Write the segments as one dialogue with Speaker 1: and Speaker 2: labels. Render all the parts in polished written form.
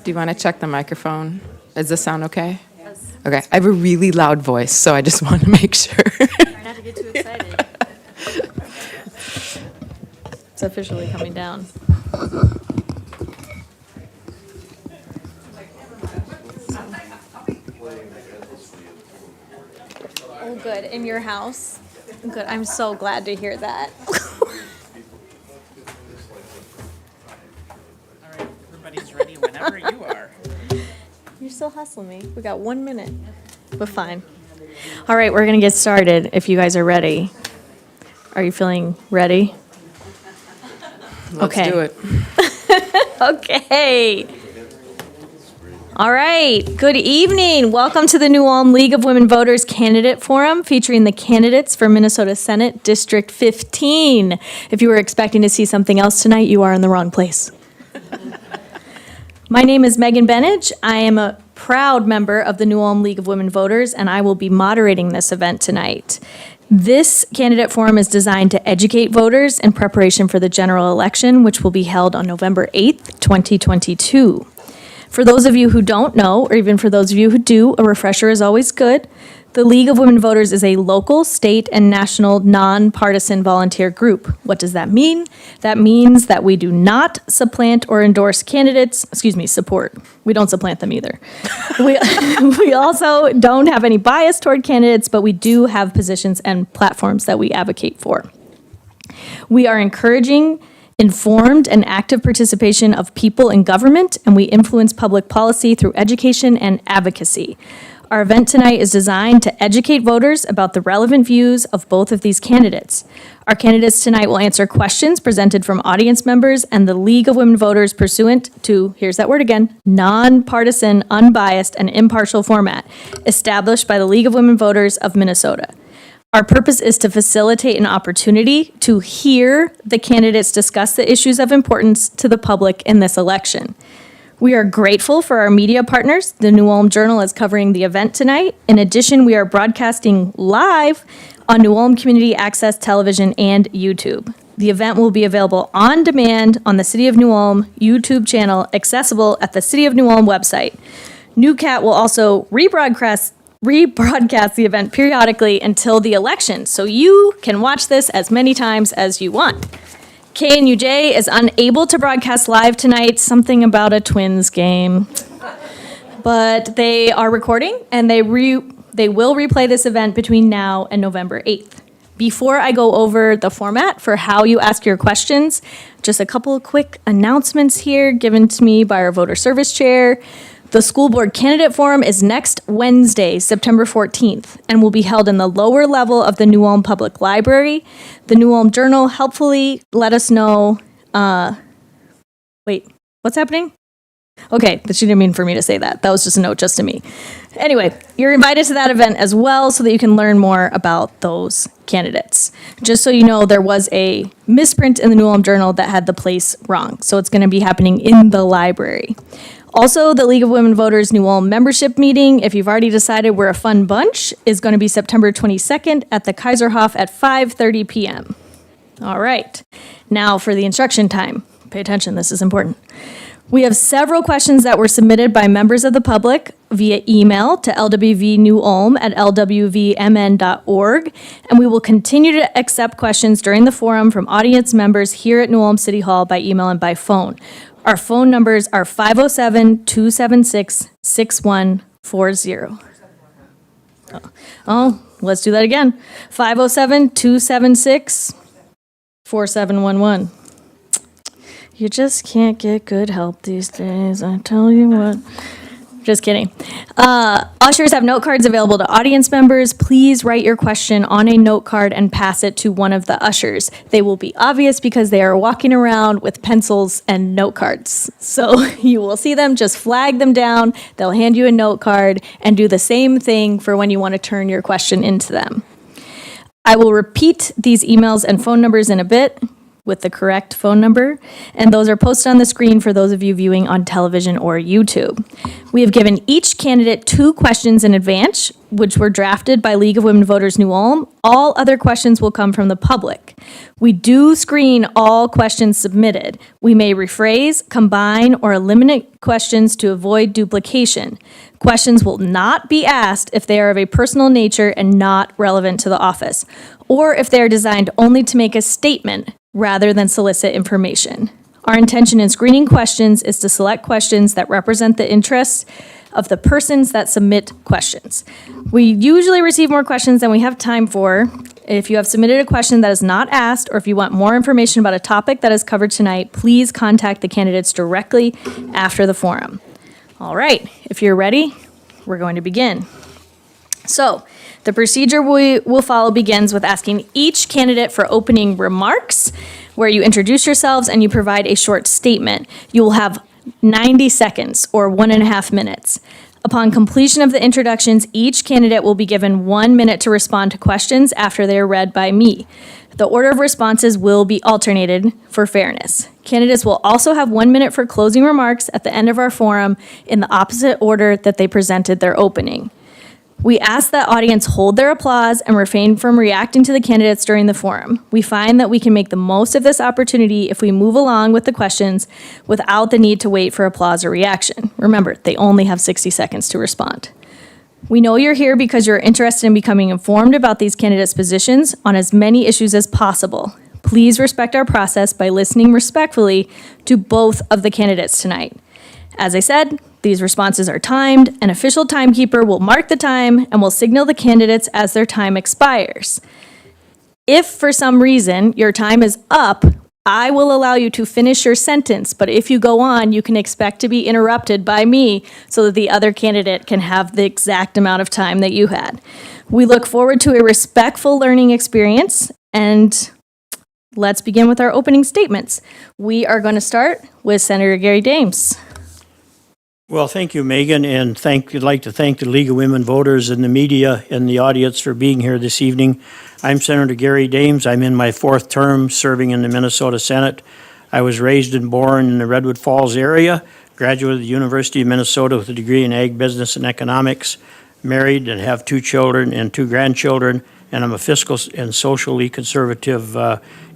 Speaker 1: Do you want to check the microphone? Does this sound okay? Yes. Okay. I have a really loud voice, so I just want to make sure.
Speaker 2: Try not to get too excited. It's officially coming down. Oh, good. In your house? Good. I'm so glad to hear that.
Speaker 3: Everybody's ready whenever you are.
Speaker 2: You're still hustling me. We got 1 minute, but fine. All right, we're going to get started if you guys are ready. Are you feeling ready?
Speaker 1: Let's do it.
Speaker 2: Okay. All right. Good evening. Welcome to the New Ulm League of Women Voters Candidate Forum featuring the candidates for Minnesota Senate District 15. If you were expecting to see something else tonight, you are in the wrong place. My name is Megan Benage. I am a proud member of the New Ulm League of Women Voters, and I will be moderating this event tonight. This candidate forum is designed to educate voters in preparation for the general election, which will be held on November 8th, 2022. For those of you who don't know, or even for those of you who do, a refresher is always good. The League of Women Voters is a local, state, and national nonpartisan volunteer group. What does that mean? That means that we do not supplant or endorse candidates, support. We don't supplant them either. We also don't have any bias toward candidates, but we do have positions and platforms that we advocate for. We are encouraging informed and active participation of people in government, and we influence public policy through education and advocacy. Our event tonight is designed to educate voters about the relevant views of both of these candidates. Our candidates tonight will answer questions presented from audience members and the League of Women Voters pursuant to, here's that word again, nonpartisan, unbiased, and impartial format established by the League of Women Voters of Minnesota. Our purpose is to facilitate an opportunity to hear the candidates discuss the issues of importance to the public in this election. We are grateful for our media partners. The New Ulm Journal is covering the event tonight. In addition, we are broadcasting live on New Ulm Community Access Television and YouTube. The event will be available on demand on the City of New Ulm YouTube channel, accessible at the City of New Ulm website. NewCat will also rebroadcast the event periodically until the election, so you can watch this as many times as you want. KNUJ is unable to broadcast live tonight, something about a Twins game. But they are recording, and they will replay this event between now and November 8th. Before I go over the format for how you ask your questions, just a couple of quick announcements here given to me by our voter service chair. The School Board Candidate Forum is next Wednesday, September 14th, and will be held in the lower level of the New Ulm Public Library. The New Ulm Journal helpfully let us know, wait, what's happening? Okay, that she didn't mean for me to say that. That was just a note just to me. Anyway, you're invited to that event as well so that you can learn more about those candidates. Just so you know, there was a misprint in the New Ulm Journal that had the place wrong, so it's going to be happening in the library. Also, the League of Women Voters New Ulm membership meeting, if you've already decided we're a fun bunch, is going to be September 22nd at the Kaiserhof at 5:30 p.m. All right, now for the instruction time. Pay attention, this is important. We have several questions that were submitted by members of the public via email to lwvnewulm@lwvmn.org, and we will continue to accept questions during the forum from audience members here at New Ulm City Hall by email and by phone. Our phone numbers are 507-276-6140. Oh, let's do that again. 507-276-4711. You just can't get good help these days, I tell you what. Just kidding. Ushers have note cards available to audience members. Please write your question on a note card and pass it to one of the ushers. They will be obvious because they are walking around with pencils and note cards. So you will see them, just flag them down. They'll hand you a note card and do the same thing for when you want to turn your question into them. I will repeat these emails and phone numbers in a bit with the correct phone number, and those are posted on the screen for those of you viewing on television or YouTube. We have given each candidate 2 questions in advance, which were drafted by League of Women Voters New Ulm. All other questions will come from the public. We do screen all questions submitted. We may rephrase, combine, or eliminate questions to avoid duplication. Questions will not be asked if they are of a personal nature and not relevant to the office, or if they are designed only to make a statement rather than solicit information. Our intention in screening questions is to select questions that represent the interests of the persons that submit questions. We usually receive more questions than we have time for. If you have submitted a question that is not asked, or if you want more information about a topic that is covered tonight, please contact the candidates directly after the forum. All right, if you're ready, we're going to begin. So, the procedure we will follow begins with asking each candidate for opening remarks, where you introduce yourselves and you provide a short statement. You will have 90 seconds, or 1.5 minutes. Upon completion of the introductions, each candidate will be given 1 minute to respond to questions after they are read by me. The order of responses will be alternated for fairness. Candidates will also have 1 minute for closing remarks at the end of our forum in the opposite order that they presented their opening. We ask that audience hold their applause and refrain from reacting to the candidates during the forum. We find that we can make the most of this opportunity if we move along with the questions without the need to wait for applause or reaction. Remember, they only have 60 seconds to respond. We know you're here because you're interested in becoming informed about these candidates' positions on as many issues as possible. Please respect our process by listening respectfully to both of the candidates tonight. As I said, these responses are timed. An official timekeeper will mark the time and will signal the candidates as their time expires. If for some reason your time is up, I will allow you to finish your sentence, but if you go on, you can expect to be interrupted by me so that the other candidate can have the exact amount of time that you had. We look forward to a respectful learning experience, and let's begin with our opening statements. We are going to start with Senator Gary Dames.
Speaker 4: Well, thank you, Megan, and I'd like to thank the League of Women Voters and the media and the audience for being here this evening. I'm Senator Gary Dames. I'm in my 4th term serving in the Minnesota Senate. I was raised and born in the Redwood Falls area, graduated the University of Minnesota with a degree in ag business and economics, married and have 2 children and 2 grandchildren, and I'm a fiscal and socially conservative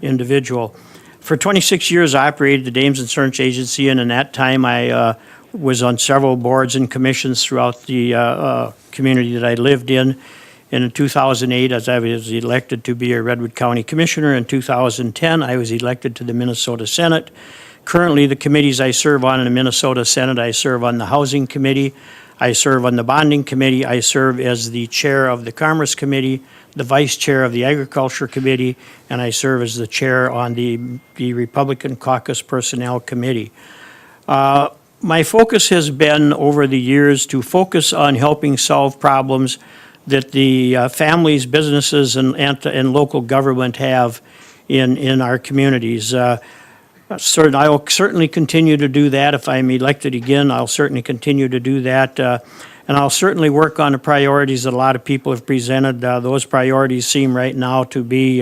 Speaker 4: individual. For 26 years, I operated the Dames and Search Agency, and in that time, I was on several boards and commissions throughout the community that I lived in. And in 2008, as I was elected to be a Redwood County Commissioner, in 2010, I was elected to the Minnesota Senate. Currently, the committees I serve on in the Minnesota Senate, I serve on the Housing Committee, I serve on the Bonding Committee, I serve as the Chair of the Commerce Committee, the Vice Chair of the Agriculture Committee, and I serve as the Chair on the Republican Caucus Personnel Committee. My focus has been over the years to focus on helping solve problems that the families, businesses, and local government have in our communities. I will certainly continue to do that. If I'm elected again, I'll certainly continue to do that. And I'll certainly work on the priorities that a lot of people have presented. Those priorities seem right now to be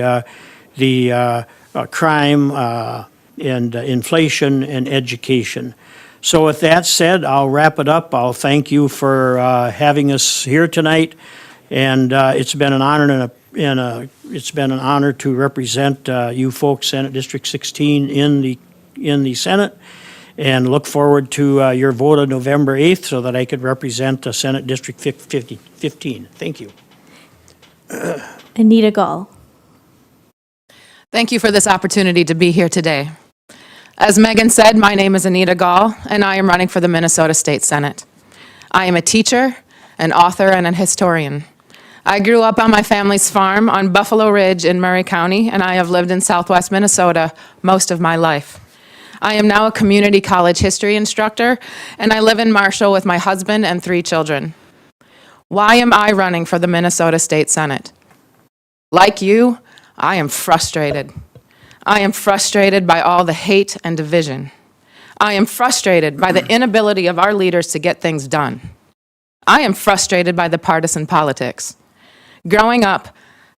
Speaker 4: the crime and inflation and education. So with that said, I'll wrap it up. I'll thank you for having us here tonight, and it's been an honor it's been an honor to represent you folks, Senate District 16 in the Senate, and look forward to your vote on November 8th so that I could represent Senate District 15. Thank you.
Speaker 2: Anita Gall.
Speaker 1: Thank you for this opportunity to be here today. As Megan said, my name is Anita Gall, and I am running for the Minnesota State Senate. I am a teacher, an author, and an historian. I grew up on my family's farm on Buffalo Ridge in Murray County, and I have lived in southwest Minnesota most of my life. I am now a community college history instructor, and I live in Marshall with my husband and 3 children. Why am I running for the Minnesota State Senate? Like you, I am frustrated. I am frustrated by all the hate and division. I am frustrated by the inability of our leaders to get things done. I am frustrated by the partisan politics. Growing up,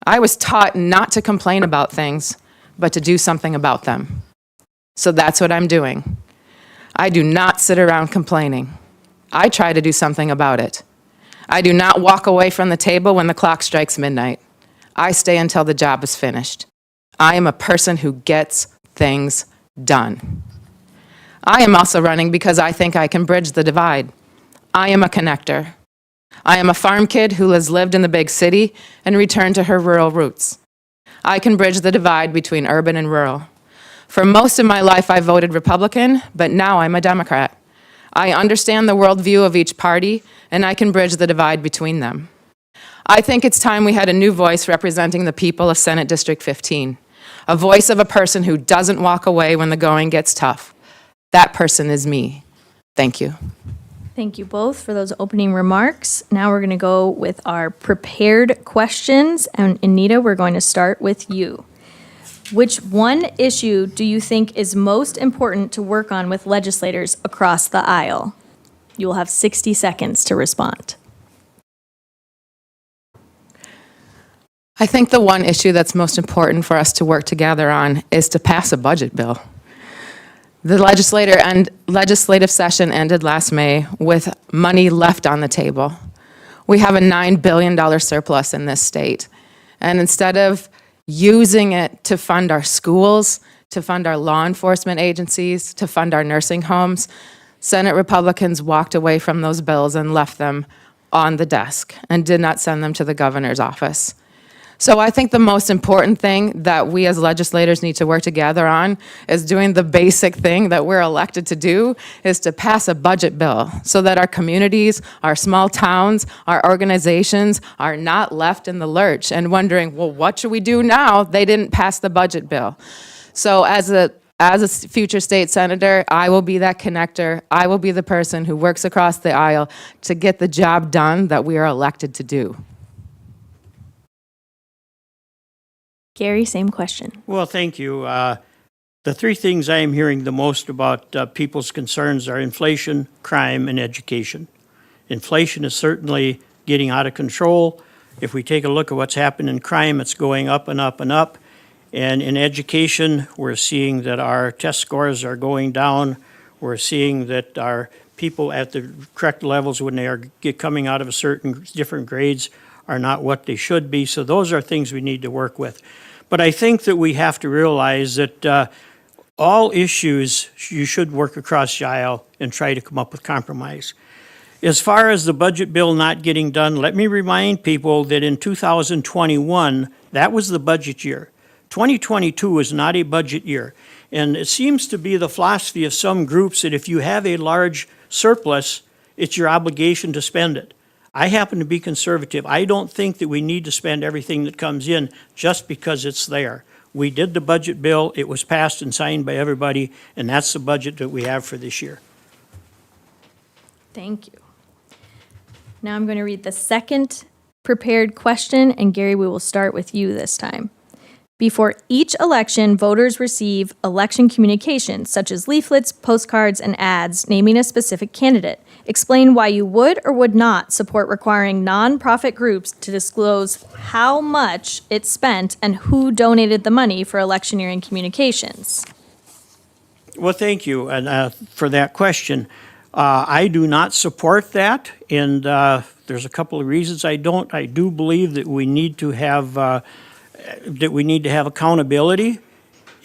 Speaker 1: I was taught not to complain about things, but to do something about them. So that's what I'm doing. I do not sit around complaining. I try to do something about it. I do not walk away from the table when the clock strikes midnight. I stay until the job is finished. I am a person who gets things done. I am also running because I think I can bridge the divide. I am a connector. I am a farm kid who has lived in the big city and returned to her rural roots. I can bridge the divide between urban and rural. For most of my life, I voted Republican, but now I'm a Democrat. I understand the worldview of each party, and I can bridge the divide between them. I think it's time we had a new voice representing the people of Senate District 15, a voice of a person who doesn't walk away when the going gets tough. That person is me. Thank you.
Speaker 2: Thank you both for those opening remarks. Now we're going to go with our prepared questions. And Anita, we're going to start with you. Which one issue do you think is most important to work on with legislators across the aisle? You will have 60 seconds to respond.
Speaker 1: I think the one issue that's most important for us to work together on is to pass a budget bill. The legislative session ended last May with money left on the table. We have a $9 billion surplus in this state. And instead of using it to fund our schools, to fund our law enforcement agencies, to fund our nursing homes, Senate Republicans walked away from those bills and left them on the desk and did not send them to the governor's office. So I think the most important thing that we as legislators need to work together on is doing the basic thing that we're elected to do, is to pass a budget bill so that our communities, our small towns, our organizations are not left in the lurch and wondering, well, what should we do now? They didn't pass the budget bill. So as a future state senator, I will be that connector. I will be the person who works across the aisle to get the job done that we are elected to do.
Speaker 2: Gary, same question.
Speaker 4: Well, thank you. The three things I am hearing the most about people's concerns are inflation, crime, and education. Inflation is certainly getting out of control. If we take a look at what's happened in crime, it's going up and up and up. And in education, we're seeing that our test scores are going down. We're seeing that our people at the correct levels when they are coming out of a certain different grades are not what they should be. So those are things we need to work with. But I think that we have to realize that all issues, you should work across the aisle and try to come up with compromise. As far as the budget bill not getting done, let me remind people that in 2021, that was the budget year. 2022 is not a budget year. And it seems to be the philosophy of some groups that if you have a large surplus, it's your obligation to spend it. I happen to be conservative. I don't think that we need to spend everything that comes in just because it's there. We did the budget bill, it was passed and signed by everybody, and that's the budget that we have for this year.
Speaker 2: Thank you. Now I'm going to read the second prepared question, and Gary, we will start with you this time. Before each election, voters receive election communications such as leaflets, postcards, and ads naming a specific candidate. Explain why you would or would not support requiring nonprofit groups to disclose how much it spent and who donated the money for electioneering communications.
Speaker 4: Well, thank you for that question. I do not support that, and there's a couple of reasons I don't. I do believe that we need to have accountability,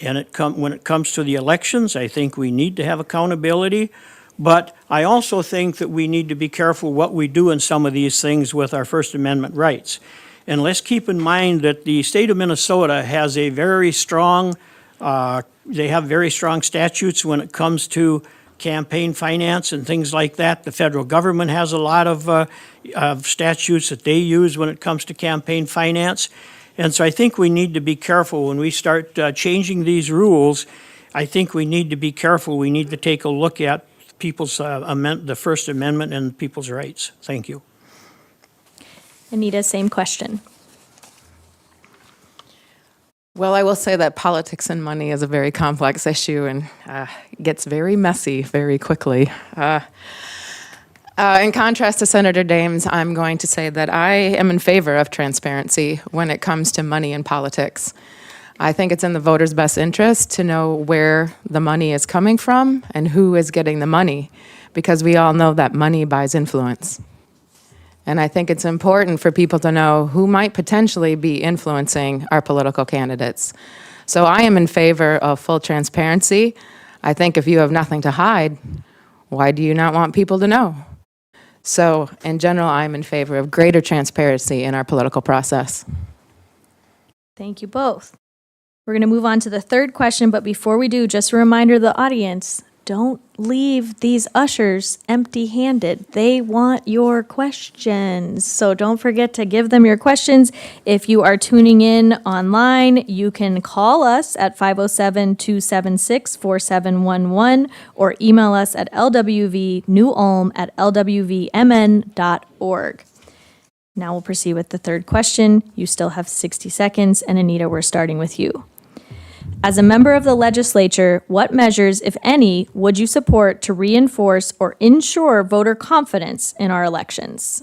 Speaker 4: and when it comes to the elections, I think we need to have accountability. But I also think that we need to be careful what we do in some of these things with our First Amendment rights. And let's keep in mind that the state of Minnesota has a very strong, they have very strong statutes when it comes to campaign finance and things like that. The federal government has a lot of statutes that they use when it comes to campaign finance. And so I think we need to be careful when we start changing these rules. I think we need to be careful. We need to take a look at people's the First Amendment and people's rights. Thank you.
Speaker 2: Anita, same question.
Speaker 1: Well, I will say that politics and money is a very complex issue and gets very messy very quickly. In contrast to Senator Dames, I'm going to say that I am in favor of transparency when it comes to money in politics. I think it's in the voters' best interest to know where the money is coming from and who is getting the money, because we all know that money buys influence. And I think it's important for people to know who might potentially be influencing our political candidates. So I am in favor of full transparency. I think if you have nothing to hide, why do you not want people to know? So in general, I'm in favor of greater transparency in our political process.
Speaker 2: Thank you both. We're going to move on to the third question, but before we do, just a reminder to the audience, don't leave these ushers empty-handed. They want your questions. So don't forget to give them your questions. If you are tuning in online, you can call us at 507-276-4711 or email us at lwvnewulm@lwvmn.org. Now we'll proceed with the third question. You still have 60 seconds, and Anita, we're starting with you. As a member of the legislature, what measures, if any, would you support to reinforce or ensure voter confidence in our elections?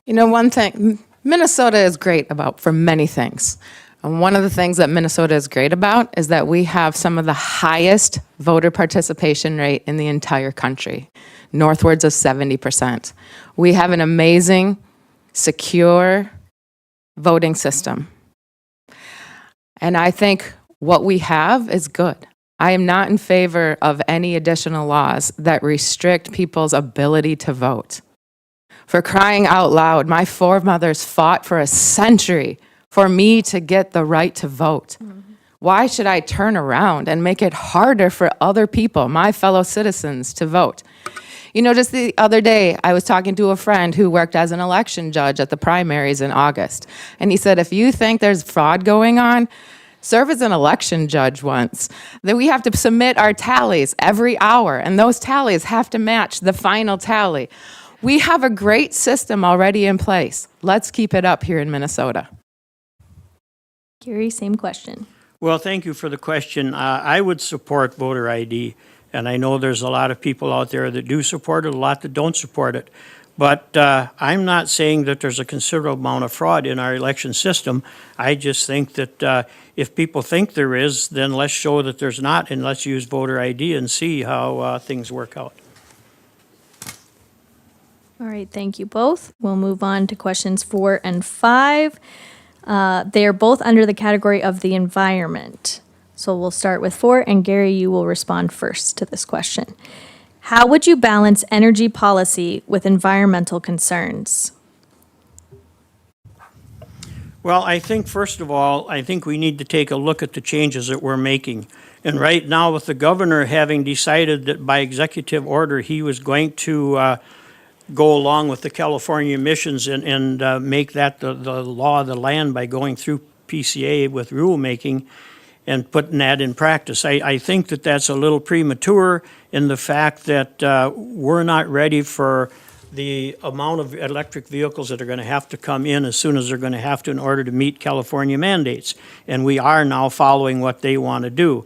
Speaker 1: You know, one thing, Minnesota is great for many things. And one of the things that Minnesota is great about is that we have some of the highest voter participation rate in the entire country, northwards of 70%. We have an amazing, secure voting system. And I think what we have is good. I am not in favor of any additional laws that restrict people's ability to vote. For crying out loud, my foremothers fought for a century for me to get the right to vote. Why should I turn around and make it harder for other people, my fellow citizens, to vote? You know, just the other day, I was talking to a friend who worked as an election judge at the primaries in August. And he said, if you think there's fraud going on, serve as an election judge once. That we have to submit our tallies every hour, and those tallies have to match the final tally. We have a great system already in place. Let's keep it up here in Minnesota.
Speaker 2: Gary, same question.
Speaker 4: Well, thank you for the question. I would support voter ID, and I know there's a lot of people out there that do support it, a lot that don't support it. But I'm not saying that there's a considerable amount of fraud in our election system. I just think that if people think there is, then let's show that there's not, and let's use voter ID and see how things work out.
Speaker 2: All right, thank you both. We'll move on to questions 4 and 5. They are both under the category of the environment. So we'll start with 4, and Gary, you will respond first to this question. How would you balance energy policy with environmental concerns?
Speaker 4: Well, I think, first of all, I think we need to take a look at the changes that we're making. And right now, with the governor having decided that by executive order he was going to go along with the California emissions and make that the law of the land by going through PCA with rulemaking and putting that in practice. I think that that's a little premature in the fact that we're not ready for the amount of electric vehicles that are going to have to come in as soon as they're going to have to in order to meet California mandates. And we are now following what they want to do.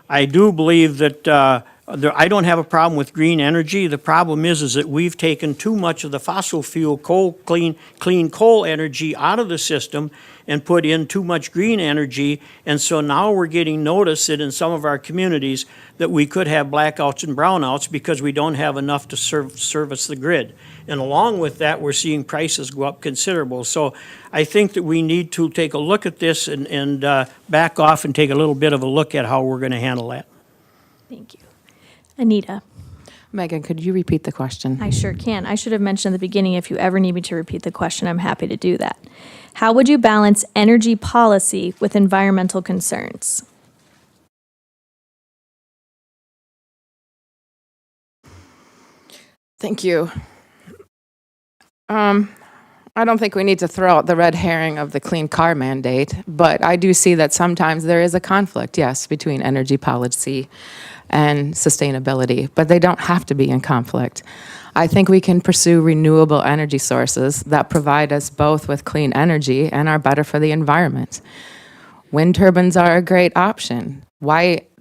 Speaker 4: I do believe that I don't have a problem with green energy. The problem is that we've taken too much of the fossil fuel clean coal energy out of the system and put in too much green energy. And so now we're getting notice that in some of our communities that we could have blackouts and brownouts because we don't have enough to service the grid. And along with that, we're seeing prices go up considerable. So I think that we need to take a look at this and back off and take a little bit of a look at how we're going to handle that.
Speaker 2: Thank you. Anita.
Speaker 1: Megan, could you repeat the question?
Speaker 2: I sure can. I should have mentioned at the beginning, if you ever need me to repeat the question, I'm happy to do that. How would you balance energy policy with environmental concerns?
Speaker 1: Thank you. I don't think we need to throw out the red herring of the clean car mandate, but I do see that sometimes there is a conflict, yes, between energy policy and sustainability, but they don't have to be in conflict. I think we can pursue renewable energy sources that provide us both with clean energy and are better for the environment. Wind turbines are a great option.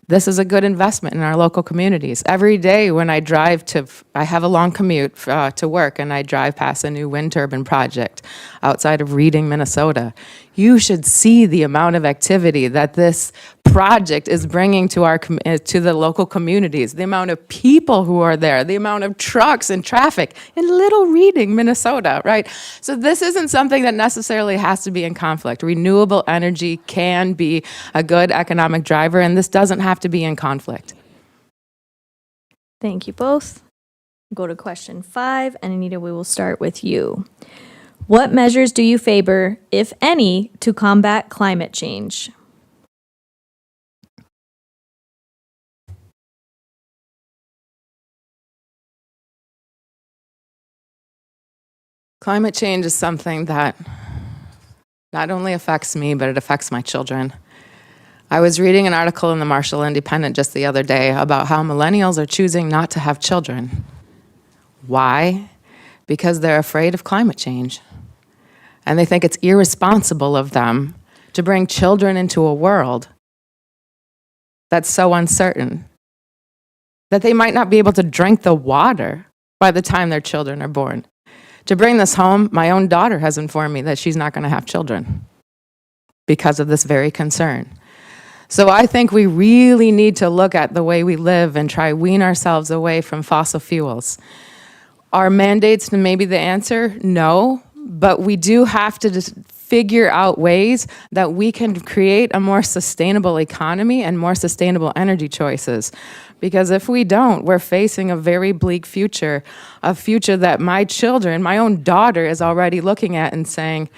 Speaker 1: This is a good investment in our local communities. Every day when I have a long commute to work, and I drive past a new wind turbine project outside of Reading, Minnesota. You should see the amount of activity that this project is bringing to to the local communities, the amount of people who are there, the amount of trucks and traffic in Little Reading, Minnesota, right? So this isn't something that necessarily has to be in conflict. Renewable energy can be a good economic driver, and this doesn't have to be in conflict.
Speaker 2: Thank you both. Go to question 5, and Anita, we will start with you. What measures do you favor, if any, to combat climate change?
Speaker 1: Climate change is something that not only affects me, but it affects my children. I was reading an article in the Marshall Independent just the other day about how millennials are choosing not to have children. Why? Because they're afraid of climate change. And they think it's irresponsible of them to bring children into a world that's so uncertain that they might not be able to drink the water by the time their children are born. To bring this home, my own daughter has informed me that she's not going to have children because of this very concern. So I think we really need to look at the way we live and try wean ourselves away from fossil fuels. Are mandates maybe the answer? No, but we do have to just figure out ways that we can create a more sustainable economy and more sustainable energy choices. Because if we don't, we're facing a very bleak future, a future that my children, my own daughter is already looking at and saying,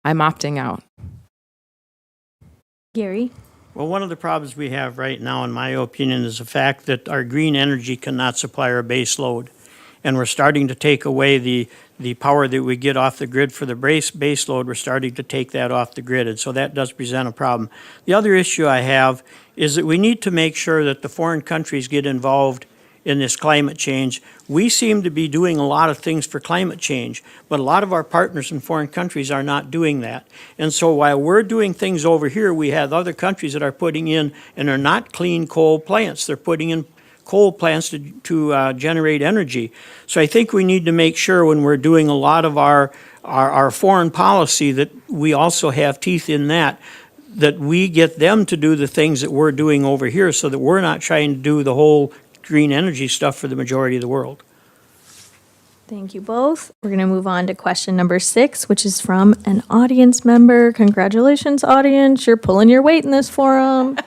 Speaker 1: I'm opting out.
Speaker 2: Gary?
Speaker 4: Well, one of the problems we have right now, in my opinion, is the fact that our green energy cannot supply our base load. And we're starting to take away the power that we get off the grid for the base load. We're starting to take that off the grid, and so that does present a problem. The other issue I have is that we need to make sure that the foreign countries get involved in this climate change. We seem to be doing a lot of things for climate change, but a lot of our partners in foreign countries are not doing that. And so while we're doing things over here, we have other countries that are putting in, and they're not clean coal plants. They're putting in coal plants to generate energy. So I think we need to make sure when we're doing a lot of our foreign policy that we also have teeth in that we get them to do the things that we're doing over here so that we're not trying to do the whole green energy stuff for the majority of the world.
Speaker 2: Thank you both. We're going to move on to question number 6, which is from an audience member. Congratulations, audience. You're pulling your weight in this forum.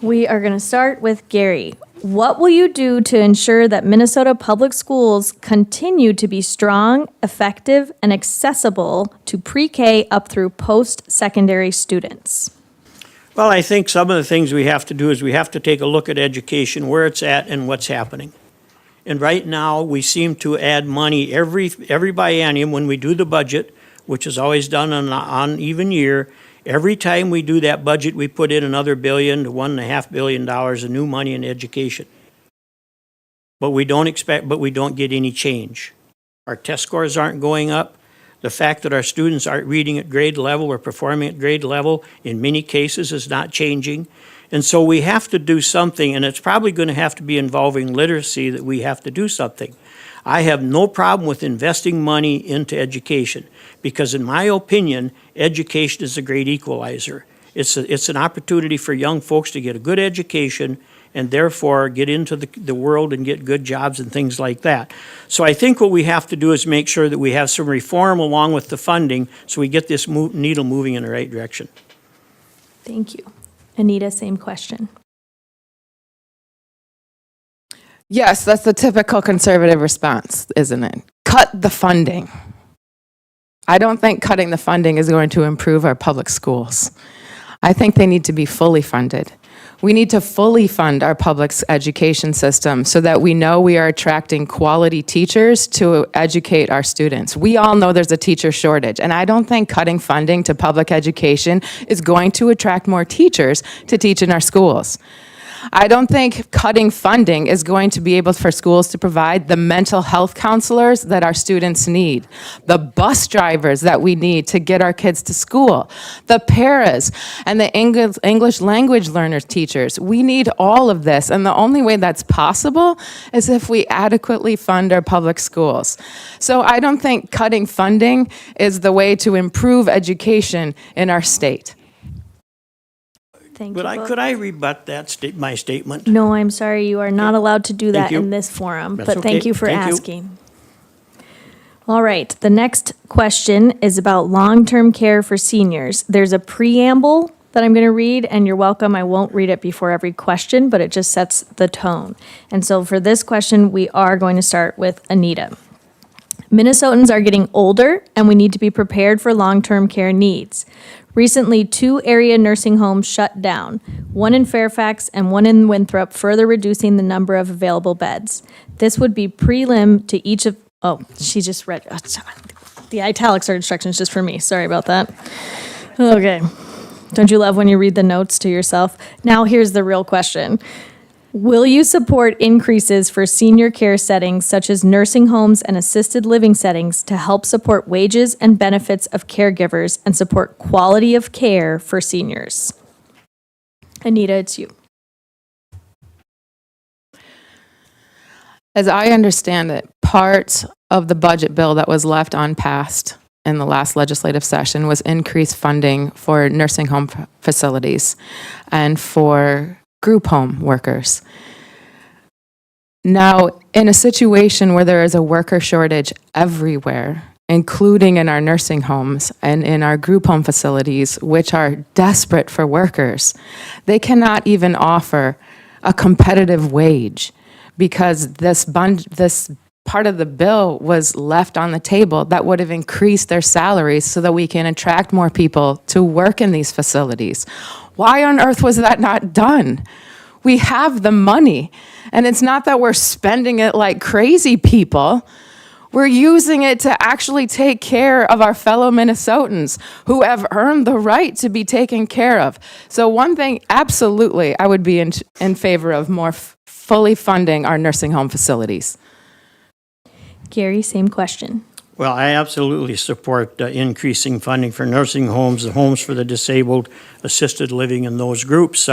Speaker 2: We are going to start with Gary. What will you do to ensure that Minnesota public schools continue to be strong, effective, and accessible to pre-K up through post-secondary students?
Speaker 4: Well, I think some of the things we have to do is we have to take a look at education, where it's at and what's happening. And right now, we seem to add money every biennium when we do the budget, which is always done on an even year. Every time we do that budget, we put in another $1 billion to $1.5 billion of new money in education. But we don't get any change. Our test scores aren't going up. The fact that our students aren't reading at grade level or performing at grade level in many cases is not changing. And so we have to do something, and it's probably going to have to be involving literacy that we have to do something. I have no problem with investing money into education because, in my opinion, education is a great equalizer. It's an opportunity for young folks to get a good education and therefore get into the world and get good jobs and things like that. So I think what we have to do is make sure that we have some reform along with the funding so we get this needle moving in the right direction.
Speaker 2: Thank you. Anita, same question.
Speaker 1: Yes, that's the typical conservative response, isn't it? Cut the funding. I don't think cutting the funding is going to improve our public schools. I think they need to be fully funded. We need to fully fund our public education system so that we know we are attracting quality teachers to educate our students. We all know there's a teacher shortage, and I don't think cutting funding to public education is going to attract more teachers to teach in our schools. I don't think cutting funding is going to be able for schools to provide the mental health counselors that our students need, the bus drivers that we need to get our kids to school, the paras, and the English language learners teachers. We need all of this, and the only way that's possible is if we adequately fund our public schools. So I don't think cutting funding is the way to improve education in our state.
Speaker 2: Thank you
Speaker 4: But
Speaker 2: both.
Speaker 4: could I rebut my statement?
Speaker 2: No, I'm sorry, you are not allowed to do that
Speaker 4: you.
Speaker 2: in this forum,
Speaker 4: That's
Speaker 2: but thank
Speaker 4: okay.
Speaker 2: you for
Speaker 4: Thank you.
Speaker 2: asking. All right, the next question is about long-term care for seniors. There's a preamble that I'm going to read, and you're welcome. I won't read it before every question, but it just sets the tone. And so for this question, we are going to start with Anita. Minnesotans are getting older, and we need to be prepared for long-term care needs. Recently, 2 area nursing homes shut down, one in Fairfax and one in Winthrop, further reducing the number of available beds. This would be prelim to each of, oh, she just read, the italics are instructions just for me. Sorry about that. Okay. Don't you love when you read the notes to yourself? Now here's the real question. Will you support increases for senior care settings such as nursing homes and assisted living settings to help support wages and benefits of caregivers and support quality of care for seniors? Anita, it's you.
Speaker 1: As I understand it, part of the budget bill that was left unpassed in the last legislative session was increased funding for nursing home facilities and for group home workers. Now, in a situation where there is a worker shortage everywhere, including in our nursing homes and in our group home facilities, which are desperate for workers, they cannot even offer a competitive wage because this part of the bill was left on the table that would have increased their salaries so that we can attract more people to work in these facilities. Why on earth was that not done? We have the money, and it's not that we're spending it like crazy people. We're using it to actually take care of our fellow Minnesotans who have earned the right to be taken care of. So one thing, absolutely, I would be in favor of more fully funding our nursing home facilities.
Speaker 2: Gary, same question.
Speaker 4: Well, I absolutely support increasing funding for nursing homes, the homes for the disabled, assisted living, and those groups.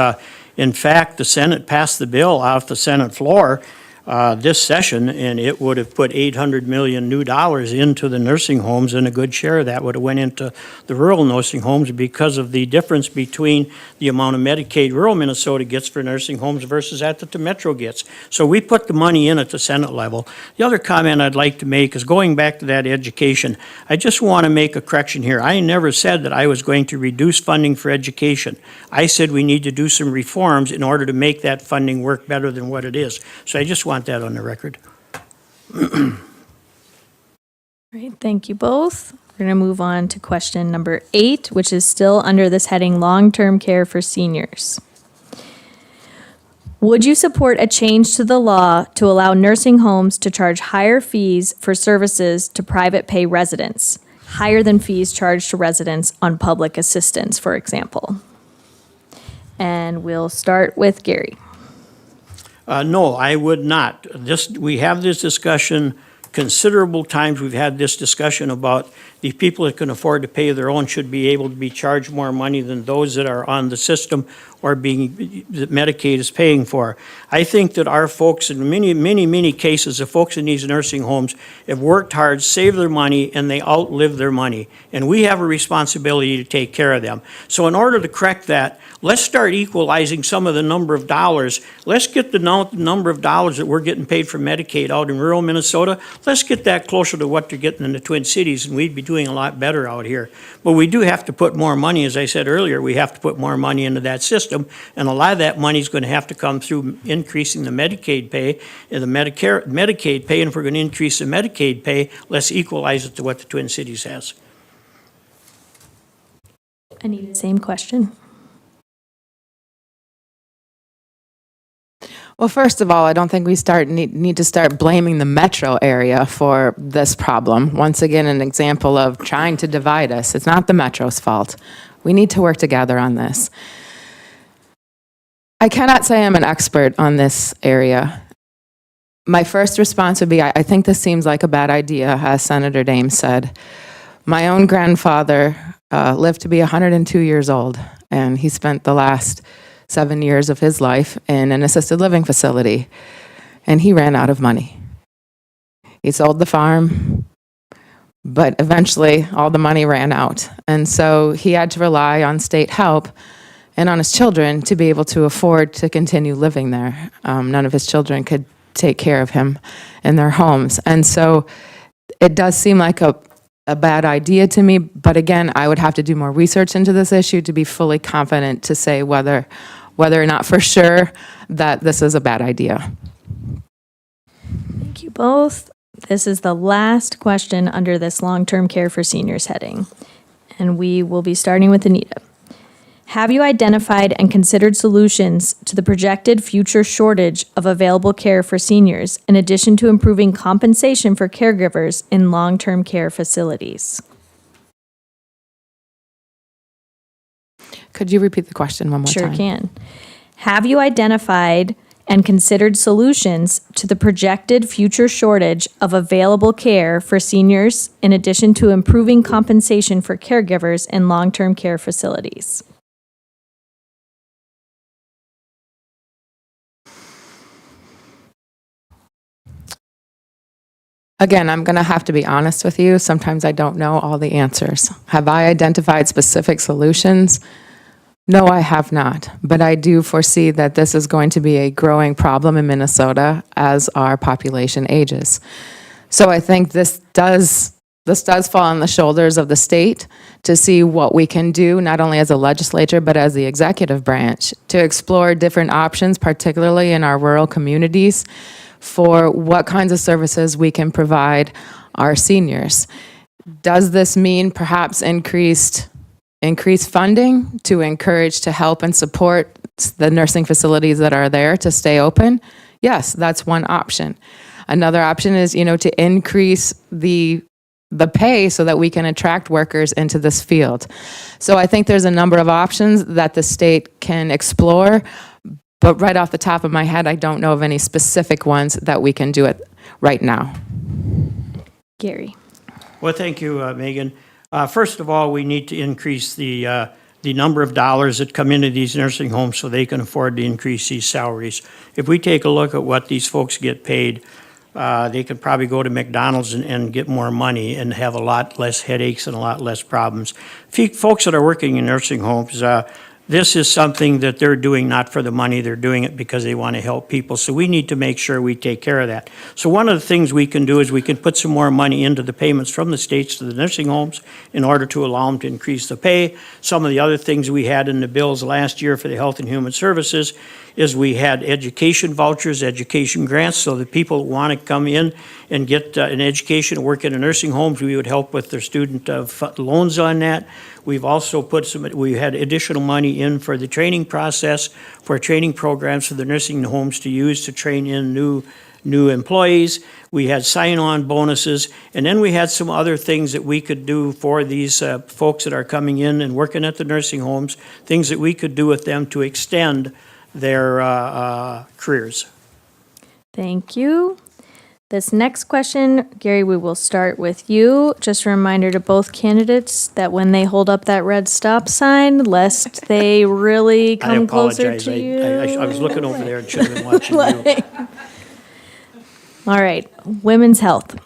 Speaker 4: In fact, the Senate passed the bill off the Senate floor this session, and it would have put $800 million new dollars into the nursing homes, and a good share of that would have went into the rural nursing homes because of the difference between the amount of Medicaid rural Minnesota gets for nursing homes versus that the Metro gets. So we put the money in at the Senate level. The other comment I'd like to make is going back to that education. I just want to make a correction here. I never said that I was going to reduce funding for education. I said we need to do some reforms in order to make that funding work better than what it is. So I just want that on the record.
Speaker 2: All right, thank you both. We're going to move on to question number 8, which is still under this heading, long-term care for seniors. Would you support a change to the law to allow nursing homes to charge higher fees for services to private pay residents, higher than fees charged to residents on public assistance, for example? And we'll start with Gary.
Speaker 4: No, I would not. We have this discussion considerable times. We've had this discussion about the people that can afford to pay their own should be able to be charged more money than those that are on the system or that Medicaid is paying for. I think that our folks, in many cases, the folks in these nursing homes have worked hard, saved their money, and they outlive their money. And we have a responsibility to take care of them. So in order to correct that, let's start equalizing some of the number of dollars. Let's get the number of dollars that we're getting paid for Medicaid out in rural Minnesota. Let's get that closer to what they're getting in the Twin Cities, and we'd be doing a lot better out here. But we do have to put more money, as I said earlier, we have to put more money into that system, and a lot of that money is going to have to come through increasing the Medicaid pay and the Medicaid pay, and if we're going to increase the Medicaid pay, let's equalize it to what the Twin Cities has.
Speaker 2: Anita, same question.
Speaker 1: Well, first of all, I don't think we need to start blaming the metro area for this problem. Once again, an example of trying to divide us. It's not the metro's fault. We need to work together on this. I cannot say I'm an expert on this area. My first response would be, I think this seems like a bad idea, as Senator Dames said. My own grandfather lived to be 102 years old, and he spent the last 7 years of his life in an assisted living facility, and he ran out of money. He sold the farm, but eventually all the money ran out, and so he had to rely on state help and on his children to be able to afford to continue living there. None of his children could take care of him in their homes. And so it does seem like a bad idea to me, but again, I would have to do more research into this issue to be fully confident to say whether or not for sure that this is a bad idea.
Speaker 2: Thank you both. This is the last question under this long-term care for seniors heading, and we will be starting with Anita. Have you identified and considered solutions to the projected future shortage of available care for seniors, in addition to improving compensation for caregivers in long-term care facilities?
Speaker 1: Could you repeat the question one more
Speaker 2: Sure
Speaker 1: time?
Speaker 2: can. Have you identified and considered solutions to the projected future shortage of available care for seniors, in addition to improving compensation for caregivers in long-term care facilities?
Speaker 1: Again, I'm going to have to be honest with you. Sometimes I don't know all the answers. Have I identified specific solutions? No, I have not. But I do foresee that this is going to be a growing problem in Minnesota as our population ages. So I think this does fall on the shoulders of the state to see what we can do, not only as a legislature, but as the executive branch, to explore different options, particularly in our rural communities, for what kinds of services we can provide our seniors. Does this mean perhaps increased funding to encourage, to help and support the nursing facilities that are there to stay open? Yes, that's one option. Another option is, to increase the pay so that we can attract workers into this field. So I think there's a number of options that the state can explore, but right off the top of my head, I don't know of any specific ones that we can do it right now.
Speaker 2: Gary.
Speaker 4: Well, thank you, Megan. First of all, we need to increase the number of dollars that come into these nursing homes so they can afford to increase these salaries. If we take a look at what these folks get paid, they could probably go to McDonald's and get more money and have a lot less headaches and a lot less problems. Folks that are working in nursing homes, this is something that they're doing not for the money, they're doing it because they want to help people. So we need to make sure we take care of that. So one of the things we can do is we can put some more money into the payments from the states to the nursing homes in order to allow them to increase the pay. Some of the other things we had in the bills last year for the Health and Human Services is we had education vouchers, education grants, so that people who want to come in and get an education and work in a nursing homes, we would help with their student loans on that. We've also we had additional money in for the training process, for training programs for the nursing homes to use to train in new employees. We had sign-on bonuses, and then we had some other things that we could do for these folks that are coming in and working at the nursing homes, things that we could do with them to extend their careers.
Speaker 2: Thank you. This next question, Gary, we will start with you. Just a reminder to both candidates that when they hold up that red stop sign, lest they really come closer to you.
Speaker 4: I was looking over there and should have been watching you.
Speaker 2: All right, women's health.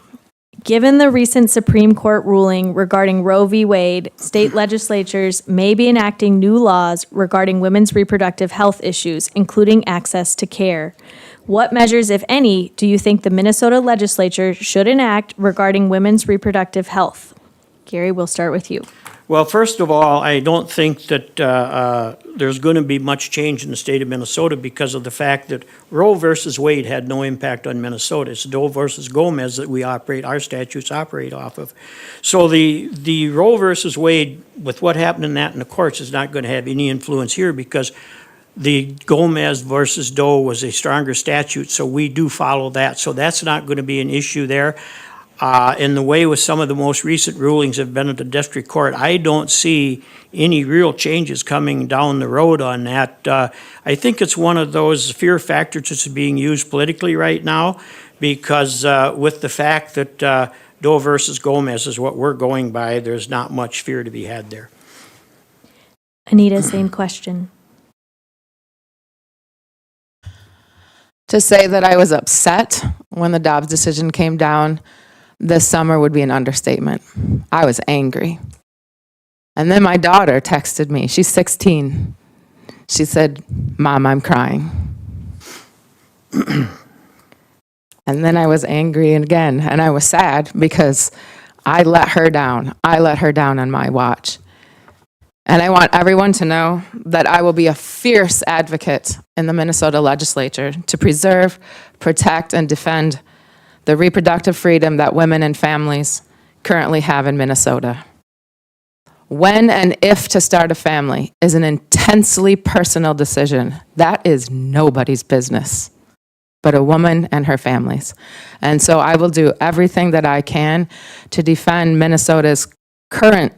Speaker 2: Given the recent Supreme Court ruling regarding Roe v. Wade, state legislatures may be enacting new laws regarding women's reproductive health issues, including access to care. What measures, if any, do you think the Minnesota legislature should enact regarding women's reproductive health? Gary, we'll start with you.
Speaker 4: Well, first of all, I don't think that there's going to be much change in the state of Minnesota because of the fact that Roe versus Wade had no impact on Minnesota. It's Doe versus Gomez that our statutes operate off of. So the Roe versus Wade, with what happened in that in the courts, is not going to have any influence here because the Gomez versus Doe was a stronger statute, so we do follow that. So that's not going to be an issue there. In the way with some of the most recent rulings have been at the district court, I don't see any real changes coming down the road on that. I think it's one of those fear factors that's being used politically right now because with the fact that Doe versus Gomez is what we're going by, there's not much fear to be had there.
Speaker 2: Anita, same question.
Speaker 1: To say that I was upset when the Dobbs decision came down this summer would be an understatement. I was angry. And then my daughter texted me. She's 16. She said, "Mom, I'm crying." And then I was angry again, and I was sad because I let her down. I let her down on my watch. And I want everyone to know that I will be a fierce advocate in the Minnesota Legislature to preserve, protect, and defend the reproductive freedom that women and families currently have in Minnesota. When and if to start a family is an intensely personal decision. That is nobody's business but a woman and her families. And so I will do everything that I can to defend Minnesota's current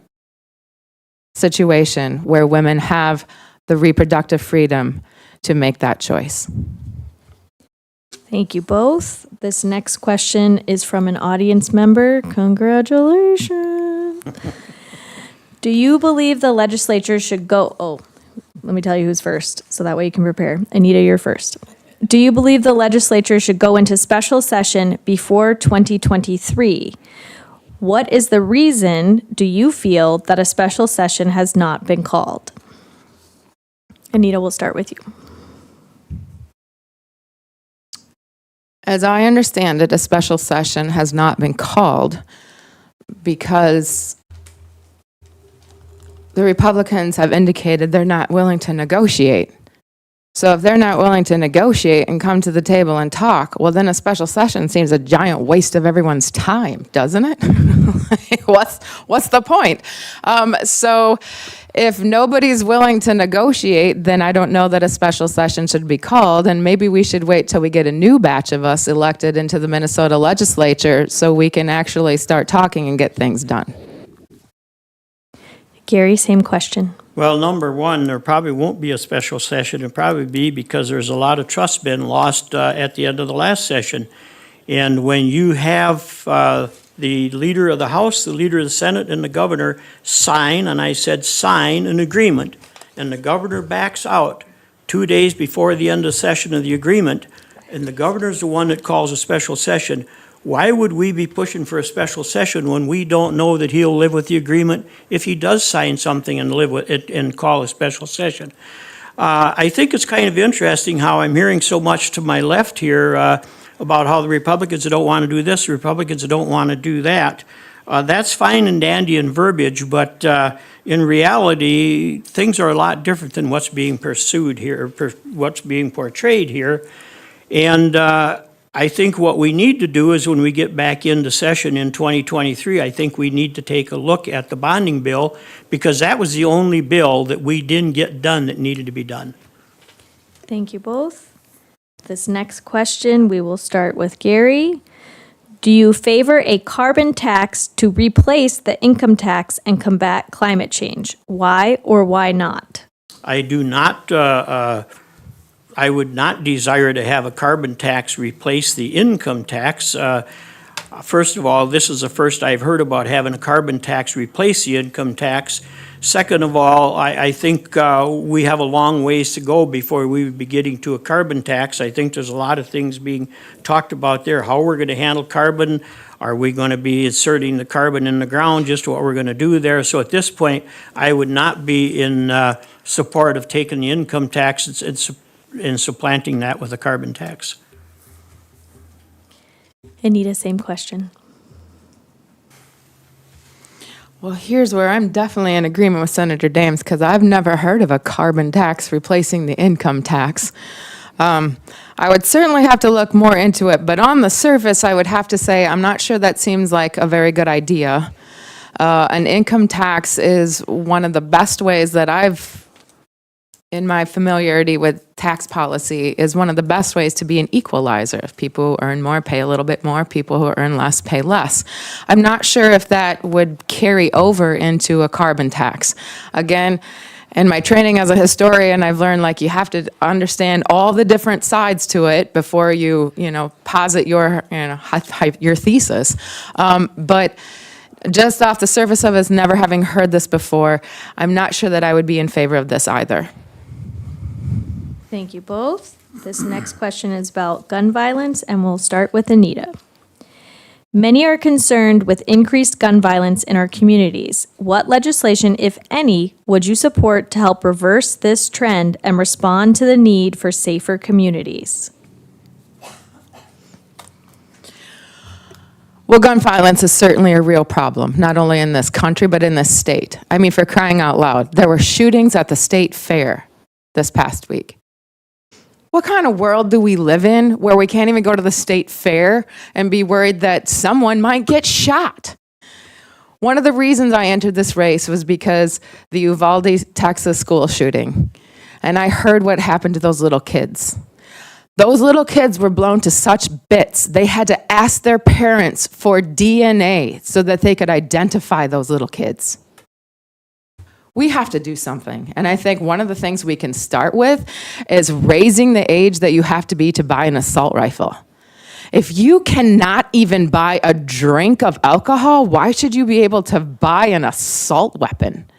Speaker 1: situation where women have the reproductive freedom to make that choice.
Speaker 2: Thank you both. This next question is from an audience member. Congratulations. Do you believe the legislature should let me tell you who's first, so that way you can prepare. Anita, you're first. Do you believe the legislature should go into special session before 2023? What is the reason do you feel that a special session has not been called? Anita, we'll start with you.
Speaker 1: As I understand it, a special session has not been called because the Republicans have indicated they're not willing to negotiate. So if they're not willing to negotiate and come to the table and talk, well, then a special session seems a giant waste of everyone's time, doesn't it? What's the point? So if nobody's willing to negotiate, then I don't know that a special session should be called, and maybe we should wait till we get a new batch of us elected into the Minnesota Legislature so we can actually start talking and get things done.
Speaker 2: Gary, same question.
Speaker 4: Well, number one, there probably won't be a special session. It'll probably be because there's a lot of trust been lost at the end of the last session. And when you have the leader of the House, the leader of the Senate, and the governor sign, and I said sign an agreement, and the governor backs out 2 days before the end of session of the agreement, and the governor's the one that calls a special session, why would we be pushing for a special session when we don't know that he'll live with the agreement if he does sign something and live with it and call a special session? I think it's kind of interesting how I'm hearing so much to my left here about how the Republicans don't want to do this, the Republicans don't want to do that. That's fine and dandy in verbiage, but in reality, things are a lot different than what's being pursued here, what's being portrayed here. And I think what we need to do is when we get back into session in 2023, I think we need to take a look at the bonding bill because that was the only bill that we didn't get done that needed to be done.
Speaker 2: Thank you both. This next question, we will start with Gary. Do you favor a carbon tax to replace the income tax and combat climate change? Why or why not?
Speaker 4: I do not I would not desire to have a carbon tax replace the income tax. First of all, this is the first I've heard about having a carbon tax replace the income tax. Second of all, I think we have a long ways to go before we would be getting to a carbon tax. I think there's a lot of things being talked about there, how we're going to handle carbon. Are we going to be inserting the carbon in the ground, just what we're going to do there? So at this point, I would not be in support of taking the income tax and supplanting that with a carbon tax.
Speaker 2: Anita, same question.
Speaker 1: Well, here's where I'm definitely in agreement with Senator Dames because I've never heard of a carbon tax replacing the income tax. I would certainly have to look more into it, but on the surface, I would have to say I'm not sure that seems like a very good idea. An income tax is one of the best ways that in my familiarity with tax policy, is one of the best ways to be an equalizer. If people who earn more pay a little bit more, people who earn less pay less. I'm not sure if that would carry over into a carbon tax. Again, in my training as a historian, I've learned you have to understand all the different sides to it before you posit your thesis. But just off the surface of us never having heard this before, I'm not sure that I would be in favor of this either.
Speaker 2: Thank you both. This next question is about gun violence, and we'll start with Anita. Many are concerned with increased gun violence in our communities. What legislation, if any, would you support to help reverse this trend and respond to the need for safer communities?
Speaker 1: Well, gun violence is certainly a real problem, not only in this country, but in this state. I mean, for crying out loud, there were shootings at the state fair this past week. What kind of world do we live in where we can't even go to the state fair and be worried that someone might get shot? One of the reasons I entered this race was because the Uvalde, Texas school shooting, and I heard what happened to those little kids. Those little kids were blown to such bits, they had to ask their parents for DNA so that they could identify those little kids. We have to do something. And I think one of the things we can start with is raising the age that you have to be to buy an assault rifle. If you cannot even buy a drink of alcohol, why should you be able to buy an assault weapon?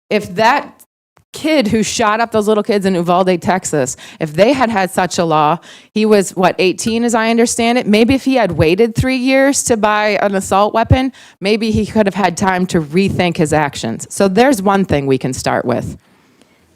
Speaker 1: If that kid who shot up those little kids in Uvalde, Texas, if they had had such a law, he was, 18 as I understand it, maybe if he had waited 3 years to buy an assault weapon, maybe he could have had time to rethink his actions. So there's one thing we can start with.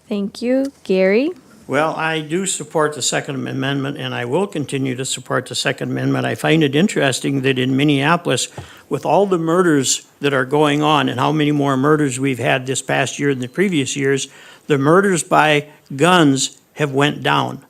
Speaker 2: Thank you. Gary?
Speaker 4: Well, I do support the Second Amendment, and I will continue to support the Second Amendment. I find it interesting that in Minneapolis, with all the murders that are going on and how many more murders we've had this past year than the previous years, the murders by guns have went down.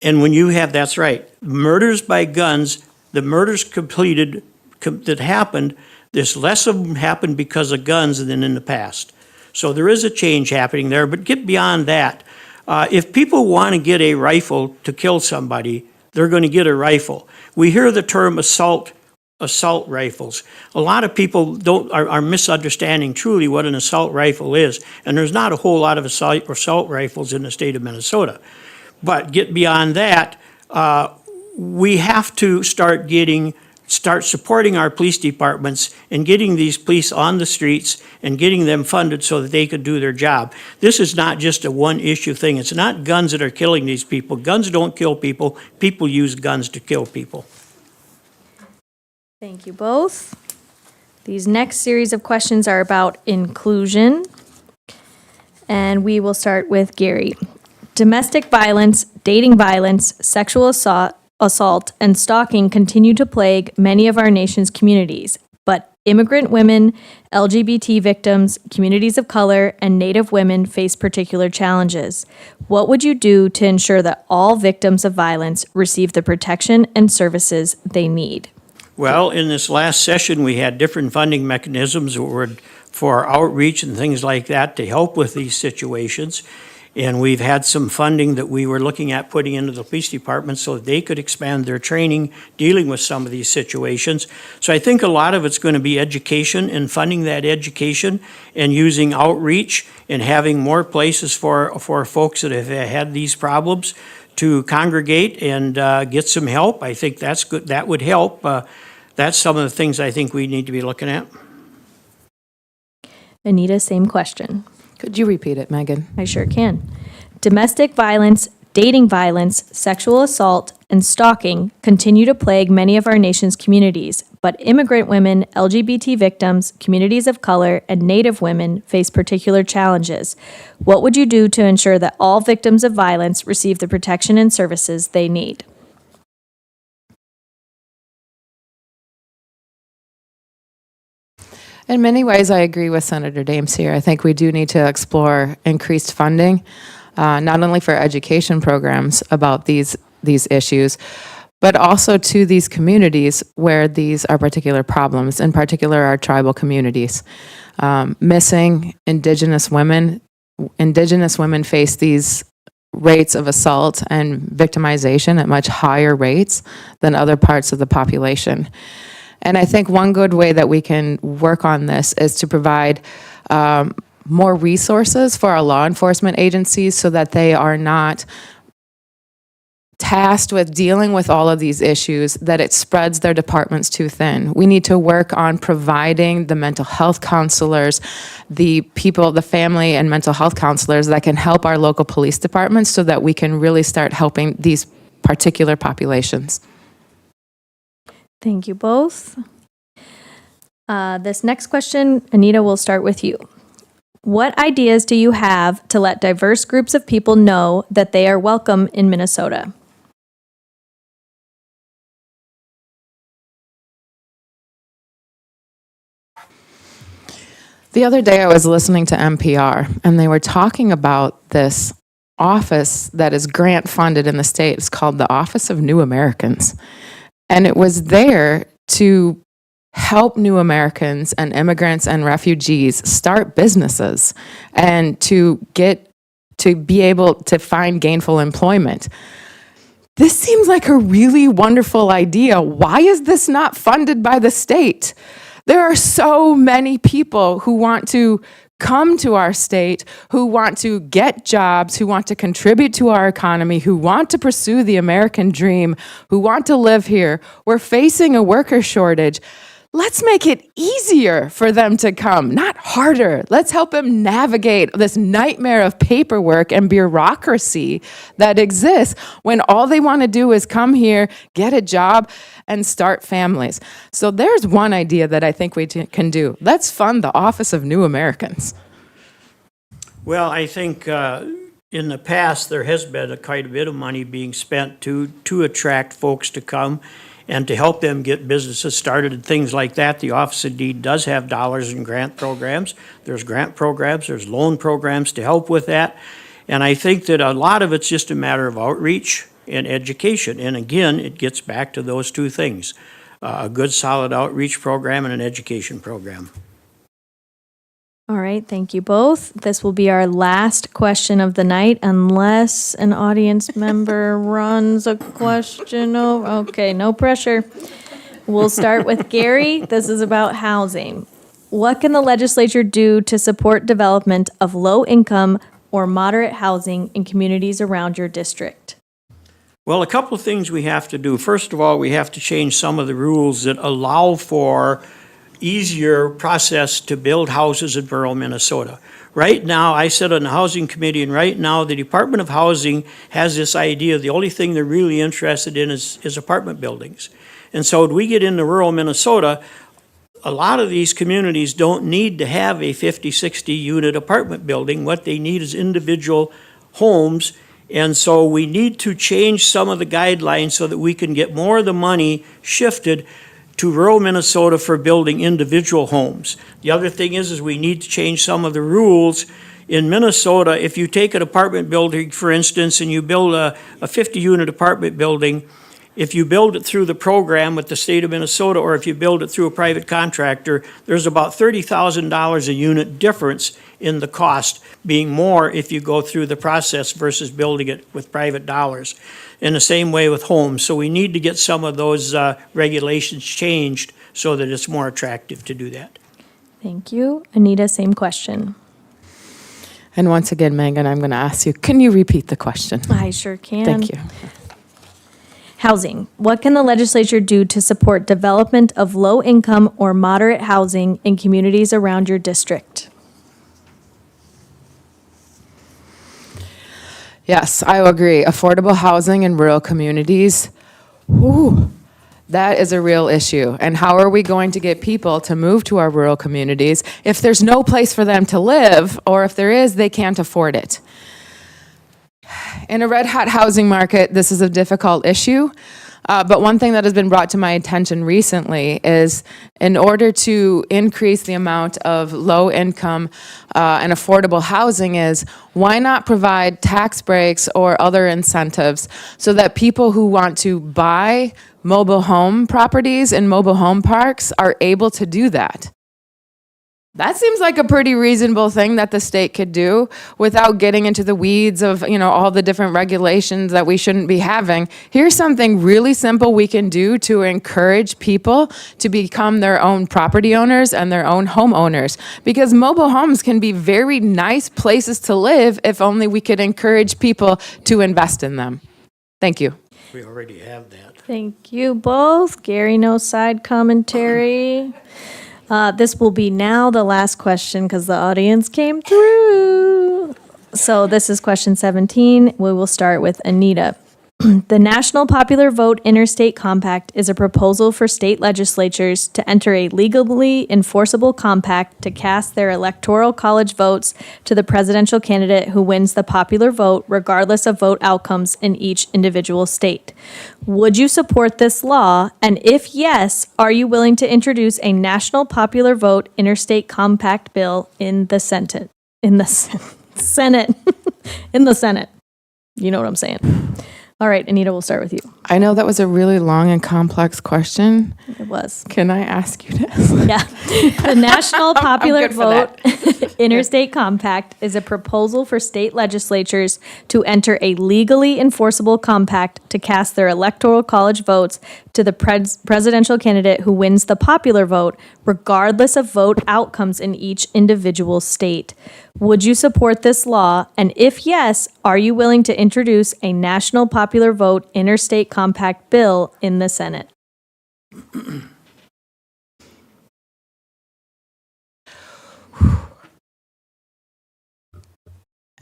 Speaker 4: And when you have, that's right, murders by guns, the murders completed that happened, there's less of them happened because of guns than in the past. So there is a change happening there, but get beyond that. If people want to get a rifle to kill somebody, they're going to get a rifle. We hear the term assault rifles. A lot of people are misunderstanding truly what an assault rifle is, and there's not a whole lot of assault rifles in the state of Minnesota. But get beyond that, we have to start supporting our police departments and getting these police on the streets and getting them funded so that they could do their job. This is not just a one-issue thing. It's not guns that are killing these people. Guns don't kill people. People use guns to kill people.
Speaker 2: Thank you both. These next series of questions are about inclusion. And we will start with Gary. Domestic violence, dating violence, sexual assault, and stalking continue to plague many of our nation's communities. But immigrant women, LGBT victims, communities of color, and Native women face particular challenges. What would you do to ensure that all victims of violence receive the protection and services they need?
Speaker 4: Well, in this last session, we had different funding mechanisms for outreach and things like that to help with these situations. And we've had some funding that we were looking at putting into the police department so that they could expand their training dealing with some of these situations. So I think a lot of it's going to be education and funding that education and using outreach and having more places for folks that have had these problems to congregate and get some help. I think that's good. That would help. That's some of the things I think we need to be looking at.
Speaker 2: Anita, same question.
Speaker 1: Could you repeat it, Megan?
Speaker 2: I sure can. Domestic violence, dating violence, sexual assault, and stalking continue to plague many of our nation's communities, but immigrant women, LGBT victims, communities of color, and Native women face particular challenges. What would you do to ensure that all victims of violence receive the protection and services they need?
Speaker 1: In many ways, I agree with Senator Dames here. I think we do need to explore increased funding, not only for education programs about these issues, but also to these communities where these are particular problems, in particular our tribal communities. Missing Indigenous women face these rates of assault and victimization at much higher rates than other parts of the population. And I think one good way that we can work on this is to provide more resources for our law enforcement agencies so that they are not tasked with dealing with all of these issues, that it spreads their departments too thin. We need to work on providing the mental health counselors, the people, the family and mental health counselors that can help our local police departments so that we can really start helping these particular populations.
Speaker 2: Thank you both. This next question, Anita, we'll start with you. What ideas do you have to let diverse groups of people know that they are welcome in Minnesota?
Speaker 1: The other day, I was listening to NPR, and they were talking about this office that is grant funded in the state. It's called the Office of New Americans. And it was there to help new Americans and immigrants and refugees start businesses and to be able to find gainful employment. This seems like a really wonderful idea. Why is this not funded by the state? There are so many people who want to come to our state, who want to get jobs, who want to contribute to our economy, who want to pursue the American dream, who want to live here. We're facing a worker shortage. Let's make it easier for them to come, not harder. Let's help them navigate this nightmare of paperwork and bureaucracy that exists when all they want to do is come here, get a job, and start families. So there's one idea that I think we can do. Let's fund the Office of New Americans.
Speaker 4: Well, I think in the past, there has been quite a bit of money being spent to attract folks to come and to help them get businesses started and things like that. The Office of Deed does have dollars in grant programs. There's grant programs, there's loan programs to help with that. And I think that a lot of it's just a matter of outreach and education. And again, it gets back to those two things, a good solid outreach program and an education program.
Speaker 2: All right, thank you both. This will be our last question of the night unless an audience member runs a question over. Okay, no pressure. We'll start with Gary. This is about housing. What can the legislature do to support development of low-income or moderate housing in communities around your district?
Speaker 4: Well, a couple of things we have to do. First of all, we have to change some of the rules that allow for easier process to build houses in rural Minnesota. Right now, I sit on the Housing Committee, and right now, the Department of Housing has this idea, the only thing they're really interested in is apartment buildings. And so when we get into rural Minnesota, a lot of these communities don't need to have a 50, 60 unit apartment building. What they need is individual homes. And so we need to change some of the guidelines so that we can get more of the money shifted to rural Minnesota for building individual homes. The other thing is we need to change some of the rules. In Minnesota, if you take an apartment building, for instance, and you build a 50-unit apartment building, if you build it through the program with the state of Minnesota, or if you build it through a private contractor, there's about $30,000 a unit difference in the cost, being more if you go through the process versus building it with private dollars. In the same way with homes. So we need to get some of those regulations changed so that it's more attractive to do that.
Speaker 2: Thank you. Anita, same question.
Speaker 1: And once again, Megan, I'm going to ask you, can you repeat the question?
Speaker 2: I sure can.
Speaker 1: Thank you.
Speaker 2: Housing. What can the legislature do to support development of low-income or moderate housing in communities around your district?
Speaker 1: Yes, I agree. Affordable housing in rural communities, that is a real issue. And how are we going to get people to move to our rural communities if there's no place for them to live, or if there is, they can't afford it? In a red-hot housing market, this is a difficult issue. But one thing that has been brought to my attention recently is in order to increase the amount of low-income and affordable housing is why not provide tax breaks or other incentives so that people who want to buy mobile home properties and mobile home parks are able to do that? That seems like a pretty reasonable thing that the state could do without getting into the weeds of, all the different regulations that we shouldn't be having. Here's something really simple we can do to encourage people to become their own property owners and their own homeowners. Because mobile homes can be very nice places to live if only we could encourage people to invest in them. Thank you.
Speaker 4: We already have that.
Speaker 2: Thank you both. Gary, no side commentary. This will be now the last question because the audience came through. So this is question 17. We will start with Anita. The National Popular Vote Interstate Compact is a proposal for state legislatures to enter a legally enforceable compact to cast their electoral college votes to the presidential candidate who wins the popular vote, regardless of vote outcomes in each individual state. Would you support this law? And if yes, are you willing to introduce a National Popular Vote Interstate Compact bill in the Senate? Senate. In the Senate. You know what I'm saying. All right, Anita, we'll start with you.
Speaker 1: I know that was a really long and complex question.
Speaker 2: It was.
Speaker 1: Can I ask you this?
Speaker 2: Yeah. The National Popular
Speaker 1: good for that.
Speaker 2: Vote Interstate Compact is a proposal for state legislatures to enter a legally enforceable compact to cast their electoral college votes to the presidential candidate who wins the popular vote, regardless of vote outcomes in each individual state. Would you support this law? And if yes, are you willing to introduce a National Popular Vote Interstate Compact bill in the Senate?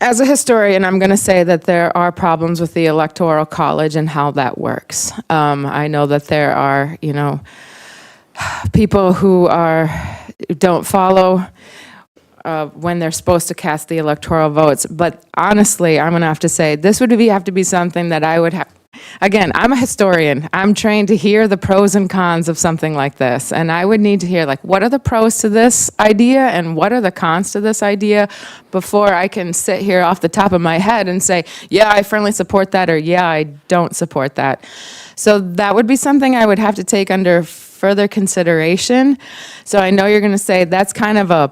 Speaker 1: As a historian, I'm going to say that there are problems with the Electoral College and how that works. I know that there are, people who don't follow when they're supposed to cast the electoral votes. But honestly, I'm going to have to say this would have to be something that I would have. Again, I'm a historian. I'm trained to hear the pros and cons of something like this. And I would need to hear, what are the pros to this idea and what are the cons to this idea before I can sit here off the top of my head and say, yeah, I firmly support that, or yeah, I don't support that. So that would be something I would have to take under further consideration. So I know you're going to say that's kind of a,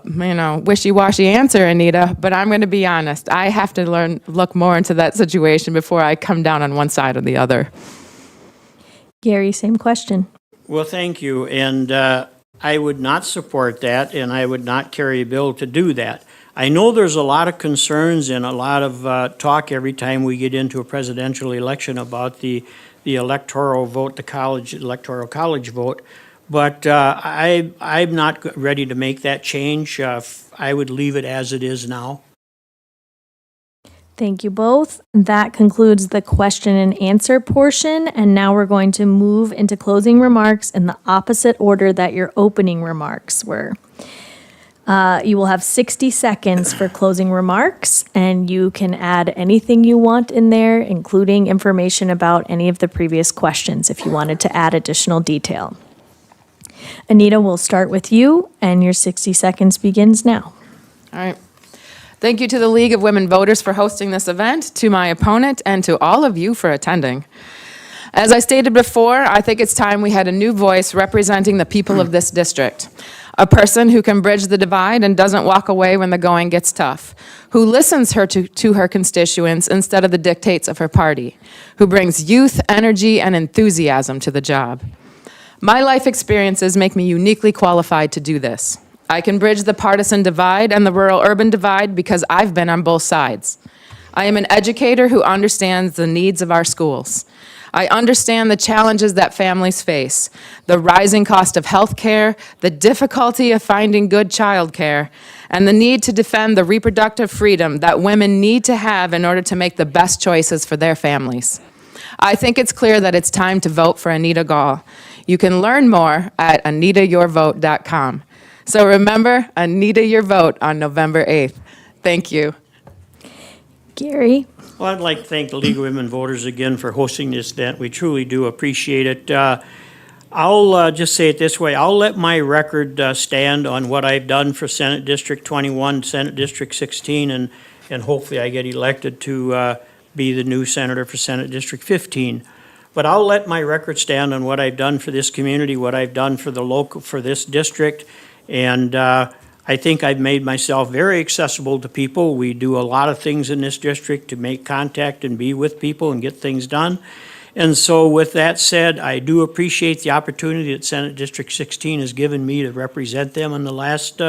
Speaker 1: wishy-washy answer, Anita, but I'm going to be honest. I have to look more into that situation before I come down on one side or the other.
Speaker 2: Gary, same question.
Speaker 4: Well, thank you. And I would not support that, and I would not carry a bill to do that. I know there's a lot of concerns and a lot of talk every time we get into a presidential election about the electoral vote, the electoral college vote, but I'm not ready to make that change. I would leave it as it is now.
Speaker 2: Thank you both. That concludes the question and answer portion, and now we're going to move into closing remarks in the opposite order that your opening remarks were. You will have 60 seconds for closing remarks, and you can add anything you want in there, including information about any of the previous questions if you wanted to add additional detail. Anita, we'll start with you, and your 60 seconds begins now.
Speaker 1: All right. Thank you to the League of Women Voters for hosting this event, to my opponent, and to all of you for attending. As I stated before, I think it's time we had a new voice representing the people of this district. A person who can bridge the divide and doesn't walk away when the going gets tough, who listens to her constituents instead of the dictates of her party, who brings youth, energy, and enthusiasm to the job. My life experiences make me uniquely qualified to do this. I can bridge the partisan divide and the rural-urban divide because I've been on both sides. I am an educator who understands the needs of our schools. I understand the challenges that families face, the rising cost of health care, the difficulty of finding good child care, and the need to defend the reproductive freedom that women need to have in order to make the best choices for their families. I think it's clear that it's time to vote for Anita Gall. You can learn more at anitayourvote.com. So remember, Anita Your Vote on November 8th. Thank you.
Speaker 2: Gary?
Speaker 4: Well, I'd like to thank the League of Women Voters again for hosting this event. We truly do appreciate it. I'll just say it this way. I'll let my record stand on what I've done for Senate District 21, Senate District 16, and hopefully I get elected to be the new senator for Senate District 15. But I'll let my record stand on what I've done for this community, what I've done for this district, and I think I've made myself very accessible to people. We do a lot of things in this district to make contact and be with people and get things done. And so with that said, I do appreciate the opportunity that Senate District 16 has given me to represent them in the last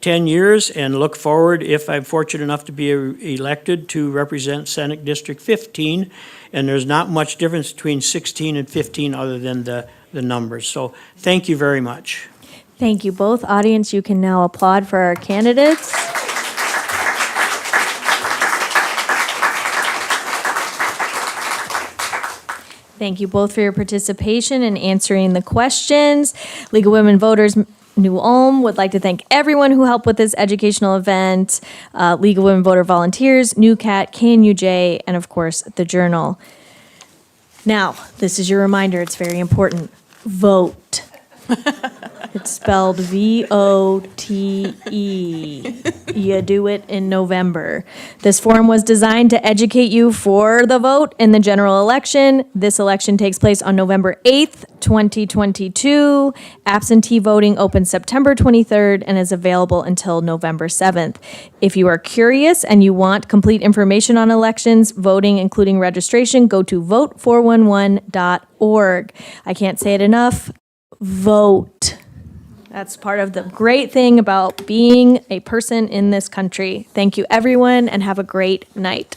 Speaker 4: 10 years, and look forward, if I'm fortunate enough to be elected, to represent Senate District 15. And there's not much difference between 16 and 15 other than the numbers. So thank you very much.
Speaker 2: Thank you both. Audience, you can now applaud for our candidates. Thank you both for your participation and answering the questions. League of Women Voters New Ulm would like to thank everyone who helped with this educational event, League of Women Voter Volunteers, NewCat, KNUJ, and of course, the Journal. Now, this is your reminder, it's very important. Vote. It's spelled V-O-T-E. You do it in November. This forum was designed to educate you for the vote in the general election. This election takes place on November 8th, 2022. Absentee voting opens September 23rd and is available until November 7th. If you are curious and you want complete information on elections, voting, including registration, go to vote411.org. I can't say it enough. Vote. That's part of the great thing about being a person in this country. Thank you, everyone, and have a great night.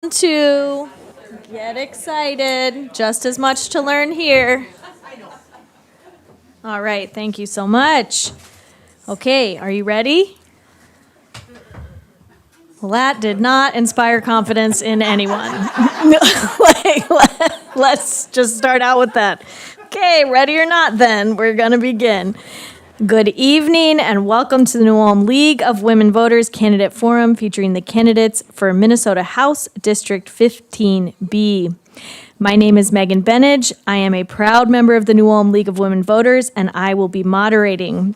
Speaker 2: To get excited, just as much to learn here. All right, thank you so much. Okay, are you ready? Well, that did not inspire confidence in anyone. Let's just start out with that. Okay, ready or not then, we're gonna begin. Good evening and welcome to the New Ulm League of Women Voters Candidate Forum featuring the candidates for Minnesota House District 15B. My name is Megan Benage. I am a proud member of the New Ulm League of Women Voters and I will be moderating.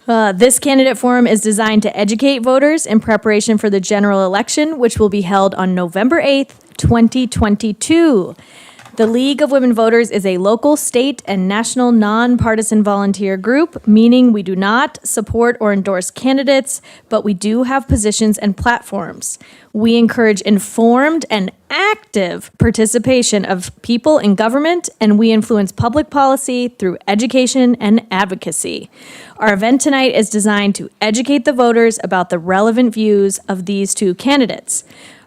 Speaker 2: This candidate forum is designed to educate voters in preparation for the general election, which will be held on November 8th, 2022. The League of Women Voters is a local, state, and national nonpartisan volunteer group, meaning we do not support or endorse candidates, but we do have positions and platforms. We encourage informed and active participation of people in government, and we influence public policy through education and advocacy. Our event tonight is designed to educate the voters about the relevant views of these two candidates.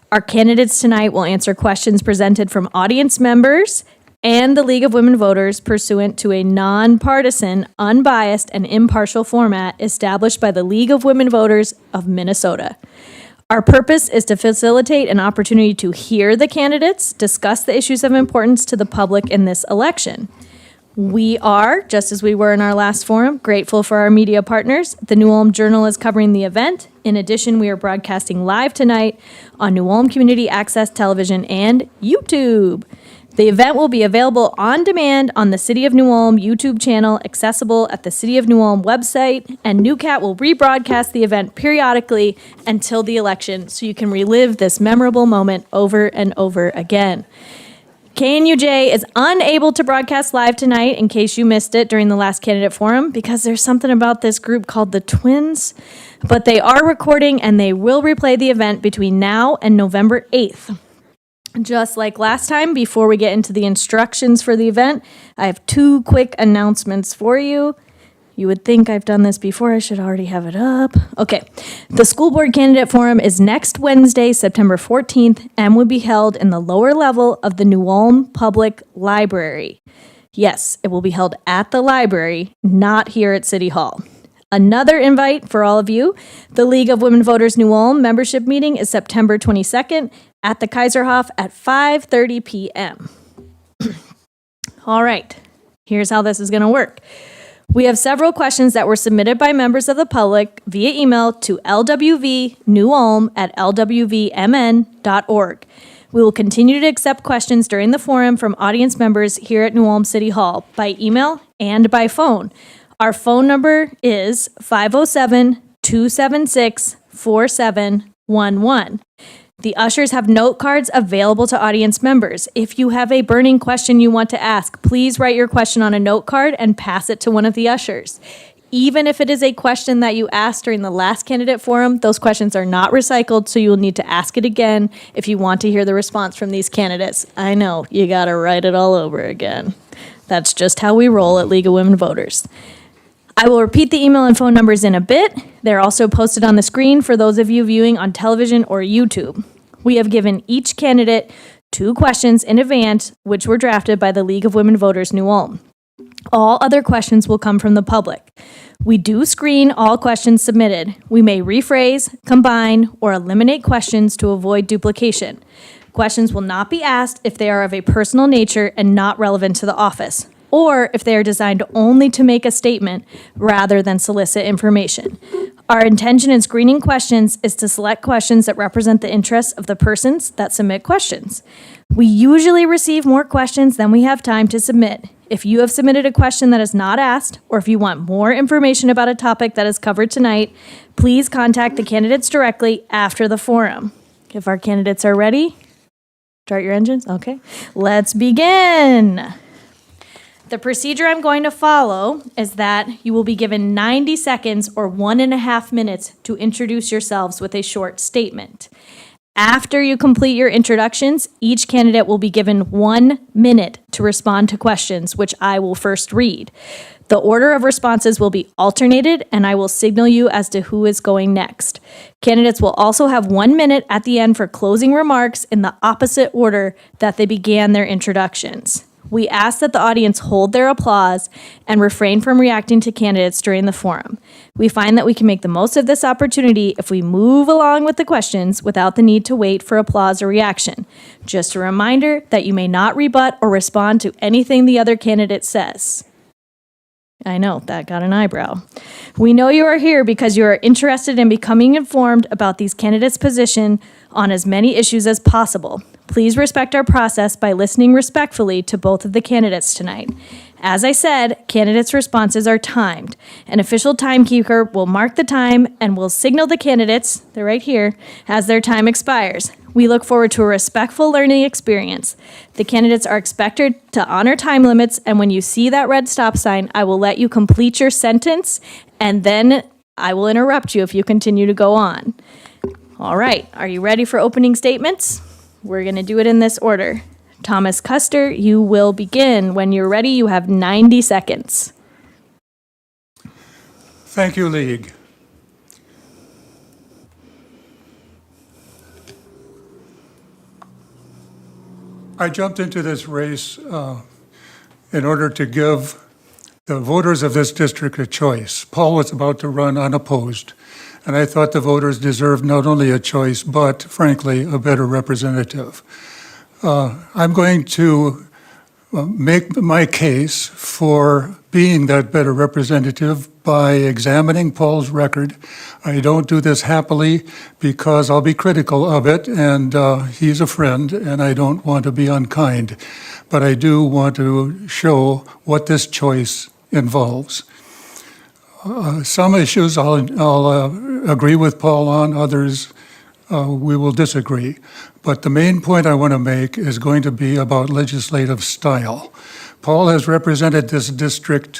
Speaker 2: Our candidates tonight will answer questions presented from audience members and the League of Women Voters pursuant to a nonpartisan, unbiased, and impartial format established by the League of Women Voters of Minnesota. Our purpose is to facilitate an opportunity to hear the candidates discuss the issues of importance to the public in this election. We are, just as we were in our last forum, grateful for our media partners. The New Ulm Journal is covering the event. In addition, we are broadcasting live tonight on New Ulm Community Access Television and YouTube. The event will be available on demand on the City of New Ulm YouTube channel, accessible at the City of New Ulm website, and NewCat will rebroadcast the event periodically until the election, so you can relive this memorable moment over and over again. KNUJ is unable to broadcast live tonight in case you missed it during the last candidate forum because there's something about this group called the Twins, but they are recording and they will replay the event between now and November 8th. Just like last time, before we get into the instructions for the event, I have two quick announcements for you. You would think I've done this before. I should already have it up. Okay. The School Board Candidate Forum is next Wednesday, September 14th, and will be held in the lower level of the New Ulm Public Library. Yes, it will be held at the library, not here at City Hall. Another invite for all of you. The League of Women Voters New Ulm membership meeting is September 22nd at the Kaiserhof at 5:30 p.m. All right. Here's how this is going to work. We have several questions that were submitted by members of the public via email to lwvnewulm@lwvmn.org. We will continue to accept questions during the forum from audience members here at New Ulm City Hall by email and by phone. Our phone number is 507-276-4711. The ushers have note cards available to audience members. If you have a burning question you want to ask, please write your question on a note card and pass it to one of the ushers. Even if it is a question that you asked during the last candidate forum, those questions are not recycled, so you will need to ask it again if you want to hear the response from these candidates. I know, you gotta write it all over again. That's just how we roll at League of Women Voters. I will repeat the email and phone numbers in a bit. They're also posted on the screen for those of you viewing on television or YouTube. We have given each candidate 2 questions in advance, which were drafted by the League of Women Voters New Ulm. All other questions will come from the public. We do screen all questions submitted. We may rephrase, combine, or eliminate questions to avoid duplication. Questions will not be asked if they are of a personal nature and not relevant to the office, or if they are designed only to make a statement rather than solicit information. Our intention in screening questions is to select questions that represent the interests of the persons that submit questions. We usually receive more questions than we have time to submit. If you have submitted a question that is not asked, or if you want more information about a topic that is covered tonight, please contact the candidates directly after the forum. If our candidates are ready, start your engines. Okay, let's begin. The procedure I'm going to follow is that you will be given 90 seconds or 1.5 minutes to introduce yourselves with a short statement. After you complete your introductions, each candidate will be given 1 minute to respond to questions, which I will first read. The order of responses will be alternated, and I will signal you as to who is going next. Candidates will also have 1 minute at the end for closing remarks in the opposite order that they began their introductions. We ask that the audience hold their applause and refrain from reacting to candidates during the forum. We find that we can make the most of this opportunity if we move along with the questions without the need to wait for applause or reaction. Just a reminder that you may not rebut or respond to anything the other candidate says. I know, that got an eyebrow. We know you are here because you are interested in becoming informed about these candidates' position on as many issues as possible. Please respect our process by listening respectfully to both of the candidates tonight. As I said, candidates' responses are timed. An official timekeeper will mark the time and will signal the candidates, they're right here, as their time expires. We look forward to a respectful learning experience. The candidates are expected to honor time limits, and when you see that red stop sign, I will let you complete your sentence, and then I will interrupt you if you continue to go on. All right, are you ready for opening statements? We're going to do it in this order. Thomas Custer, you will begin. When you're ready, you have 90 seconds.
Speaker 5: Thank you, League. I jumped into this race in order to give the voters of this district a choice. Paul was about to run unopposed, and I thought the voters deserved not only a choice, but frankly, a better representative. I'm going to make my case for being that better representative by examining Paul's record. I don't do this happily because I'll be critical of it, and he's a friend, and I don't want to be unkind. But I do want to show what this choice involves. Some issues I'll agree with Paul on, others we will disagree. But the main point I want to make is going to be about legislative style. Paul has represented this district,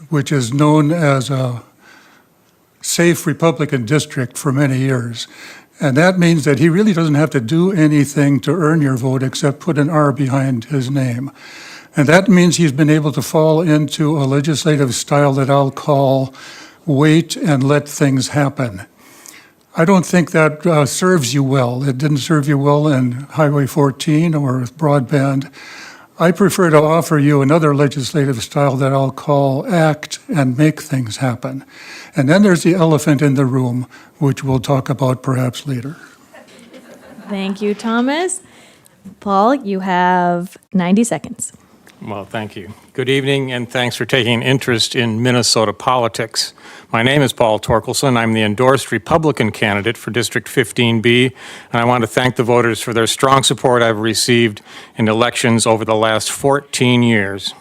Speaker 5: which is known as a safe Republican district for many years. And that means that he really doesn't have to do anything to earn your vote except put an R behind his name. And that means he's been able to fall into a legislative style that I'll call wait and let things happen. I don't think that serves you well. It didn't serve you well in Highway 14 or broadband. I prefer to offer you another legislative style that I'll call act and make things happen. And then there's the elephant in the room, which we'll talk about perhaps later.
Speaker 2: Thank you, Thomas. Paul, you have 90 seconds.
Speaker 6: Well, thank you. Good evening, and thanks for taking an interest in Minnesota politics. My name is Paul Torkelson. I'm the endorsed Republican candidate for District 15B, and I want to thank the voters for their strong support I've received in elections over the last 14 years.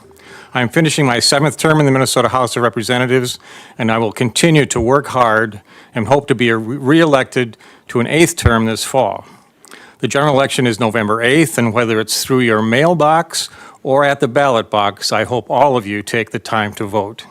Speaker 6: I'm finishing my 7th term in the Minnesota House of Representatives, and I will continue to work hard and hope to be re-elected to an 8th term this fall. The general election is November 8th, and whether it's through your mailbox or at the ballot box, I hope all of you take the time to vote.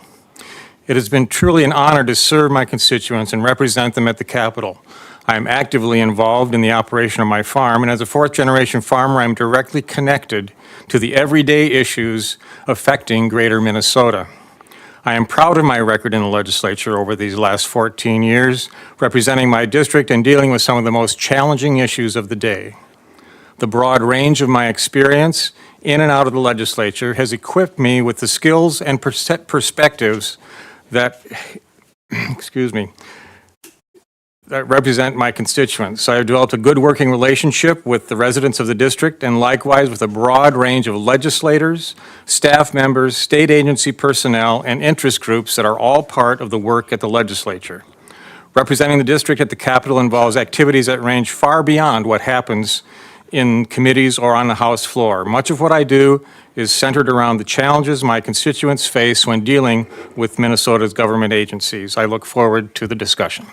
Speaker 6: It has been truly an honor to serve my constituents and represent them at the Capitol. I am actively involved in the operation of my farm, and as a fourth-generation farmer, I'm directly connected to the everyday issues affecting greater Minnesota. I am proud of my record in the legislature over these last 14 years, representing my district and dealing with some of the most challenging issues of the day. The broad range of my experience in and out of the legislature has equipped me with the skills and perspectives that, that represent my constituents. I have developed a good working relationship with the residents of the district and likewise with a broad range of legislators, staff members, state agency personnel, and interest groups that are all part of the work at the legislature. Representing the district at the Capitol involves activities that range far beyond what happens in committees or on the House floor. Much of what I do is centered around the challenges my constituents face when dealing with Minnesota's government agencies. I look forward to the discussion.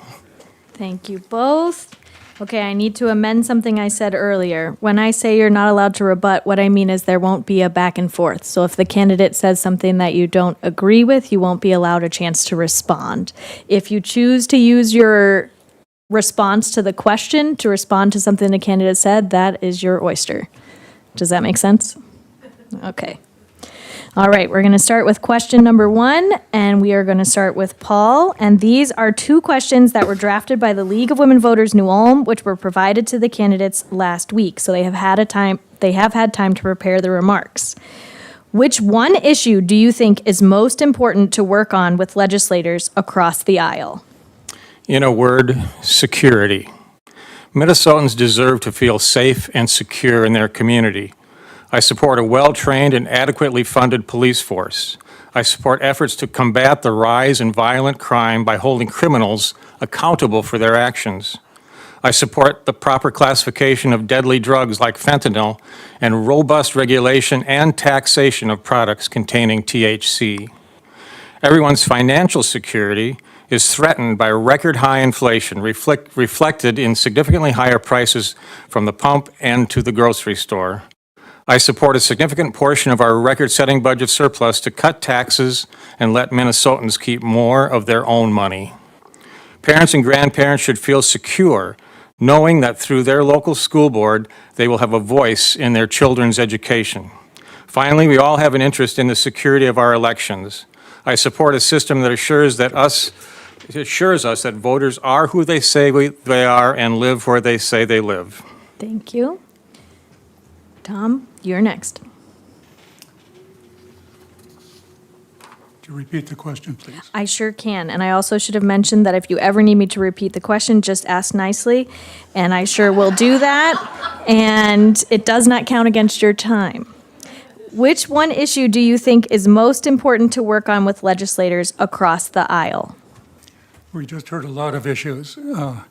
Speaker 2: Thank you both. Okay, I need to amend something I said earlier. When I say you're not allowed to rebut, what I mean is there won't be a back and forth. So if the candidate says something that you don't agree with, you won't be allowed a chance to respond. If you choose to use your response to the question to respond to something the candidate said, that is your oyster. Does that make sense? Okay. All right, we're going to start with question number 1, and we are going to start with Paul. And these are 2 questions that were drafted by the League of Women Voters New Ulm, which were provided to the candidates last week. So they have had time to prepare the remarks. Which one issue do you think is most important to work on with legislators across the aisle?
Speaker 6: In a word, security. Minnesotans deserve to feel safe and secure in their community. I support a well-trained and adequately funded police force. I support efforts to combat the rise in violent crime by holding criminals accountable for their actions. I support the proper classification of deadly drugs like fentanyl and robust regulation and taxation of products containing THC. Everyone's financial security is threatened by record-high inflation reflected in significantly higher prices from the pump and to the grocery store. I support a significant portion of our record-setting budget surplus to cut taxes and let Minnesotans keep more of their own money. Parents and grandparents should feel secure knowing that through their local school board, they will have a voice in their children's education. Finally, we all have an interest in the security of our elections. I support a system that assures us that voters are who they say they are and live where they say they live.
Speaker 2: Thank you. Tom, you're next.
Speaker 5: Could you repeat the question, please?
Speaker 2: I sure can. And I also should have mentioned that if you ever need me to repeat the question, just ask nicely, and I sure will do that. And it does not count against your time. Which one issue do you think is most important to work on with legislators across the aisle?
Speaker 5: We just heard a lot of issues, and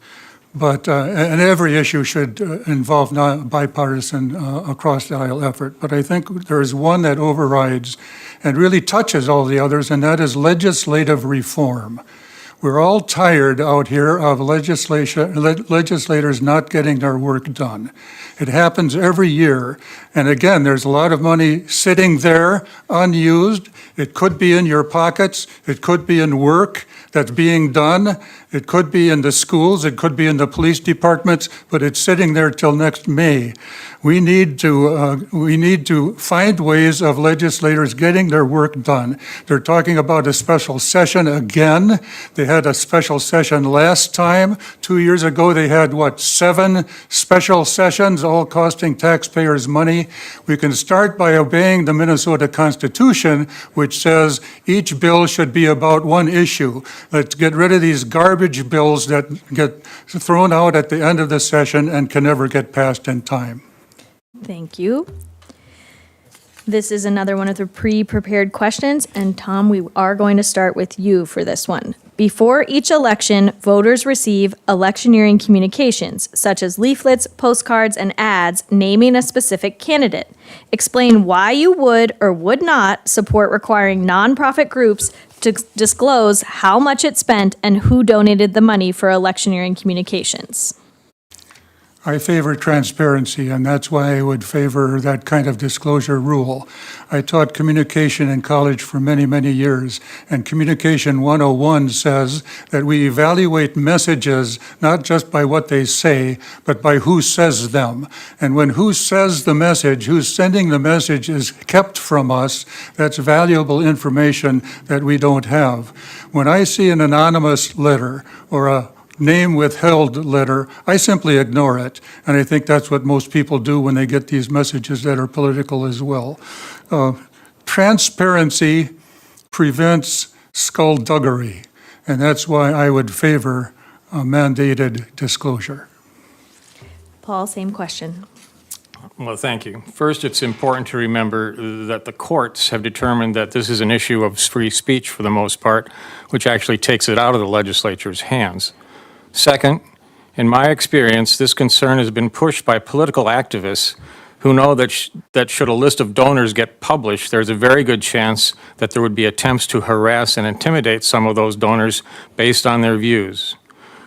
Speaker 5: every issue should involve bipartisan across the aisle effort. But I think there is one that overrides and really touches all the others, and that is legislative reform. We're all tired out here of legislators not getting their work done. It happens every year. And again, there's a lot of money sitting there unused. It could be in your pockets. It could be in work that's being done. It could be in the schools. It could be in the police departments, but it's sitting there till next May. We need to find ways of legislators getting their work done. They're talking about a special session again. They had a special session last time. 2 years ago, they had, 7 special sessions, all costing taxpayers money. We can start by obeying the Minnesota Constitution, which says each bill should be about one issue. Let's get rid of these garbage bills that get thrown out at the end of the session and can never get passed in time.
Speaker 2: Thank you. This is another one of the pre-prepared questions, and Tom, we are going to start with you for this one. Before each election, voters receive electioneering communications, such as leaflets, postcards, and ads naming a specific candidate. Explain why you would or would not support requiring nonprofit groups to disclose how much it spent and who donated the money for electioneering communications.
Speaker 5: I favor transparency, and that's why I would favor that kind of disclosure rule. I taught communication in college for many, many years, and Communication 101 says that we evaluate messages not just by what they say, but by who says them. And when who says the message, who's sending the message is kept from us, that's valuable information that we don't have. When I see an anonymous letter or a name withheld letter, I simply ignore it. And I think that's what most people do when they get these messages that are political as well. Transparency prevents skullduggery, and that's why I would favor mandated disclosure.
Speaker 2: Paul, same question.
Speaker 6: Well, thank you. First, it's important to remember that the courts have determined that this is an issue of free speech for the most part, which actually takes it out of the legislature's hands. Second, in my experience, this concern has been pushed by political activists who know that should a list of donors get published, there's a very good chance that there would be attempts to harass and intimidate some of those donors based on their views.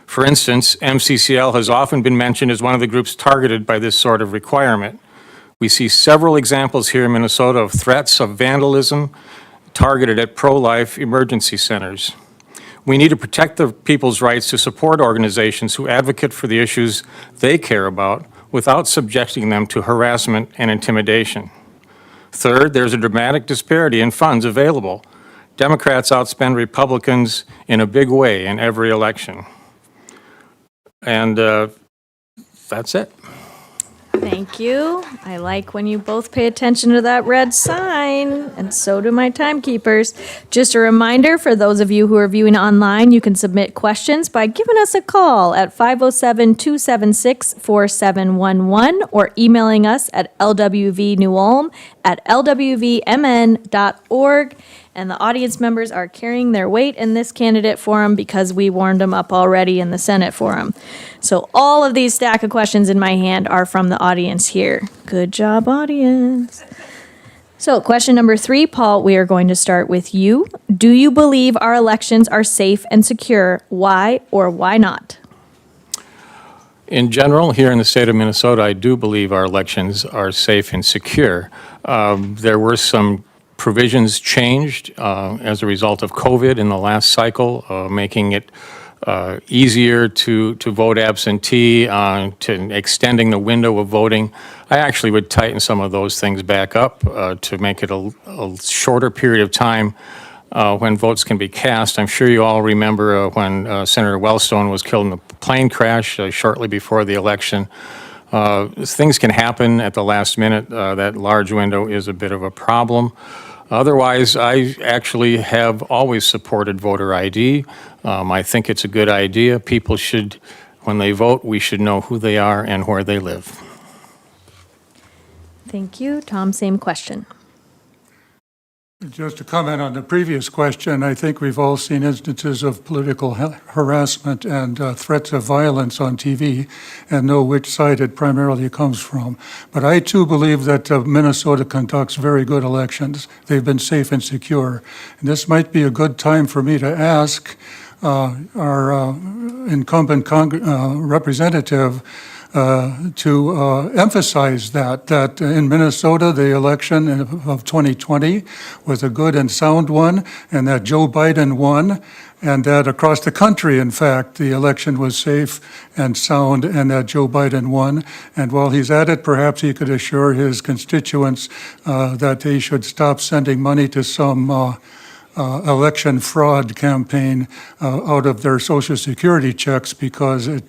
Speaker 6: For instance, MCCL has often been mentioned as one of the groups targeted by this sort of requirement. We see several examples here in Minnesota of threats of vandalism targeted at pro-life emergency centers. We need to protect the people's rights to support organizations who advocate for the issues they care about without subjecting them to harassment and intimidation. Third, there's a dramatic disparity in funds available. Democrats outspend Republicans in a big way in every election. And that's it.
Speaker 2: Thank you. I like when you both pay attention to that red sign, and so do my timekeepers. Just a reminder for those of you who are viewing online, you can submit questions by giving us a call at 507-276-4711 or emailing us at lwvnewulm@lwvmn.org. And the audience members are carrying their weight in this candidate forum because we warmed them up already in the Senate forum. So all of these stack of questions in my hand are from the audience here. Good job, audience. So question number 3, Paul, we are going to start with you. Do you believe our elections are safe and secure? Why or why not?
Speaker 6: In general, here in the state of Minnesota, I do believe our elections are safe and secure. There were some provisions changed as a result of COVID in the last cycle, making it easier to vote absentee, to extending the window of voting. I actually would tighten some of those things back up to make it a shorter period of time when votes can be cast. I'm sure you all remember when Senator Wellstone was killed in a plane crash shortly before the election. Things can happen at the last minute. That large window is a bit of a problem. Otherwise, I actually have always supported voter ID. I think it's a good idea. People should, when they vote, we should know who they are and where they live.
Speaker 2: Thank you. Tom, same question.
Speaker 5: Just to comment on the previous question, I think we've all seen instances of political harassment and threats of violence on TV and know which side it primarily comes from. But I too believe that Minnesota conducts very good elections. They've been safe and secure. And this might be a good time for me to ask our incumbent representative to emphasize that in Minnesota, the election of 2020 was a good and sound one, and that Joe Biden won, and that across the country, in fact, the election was safe and sound, and that Joe Biden won. And while he's at it, perhaps he could assure his constituents that they should stop sending money to some election fraud campaign out of their Social Security checks, because it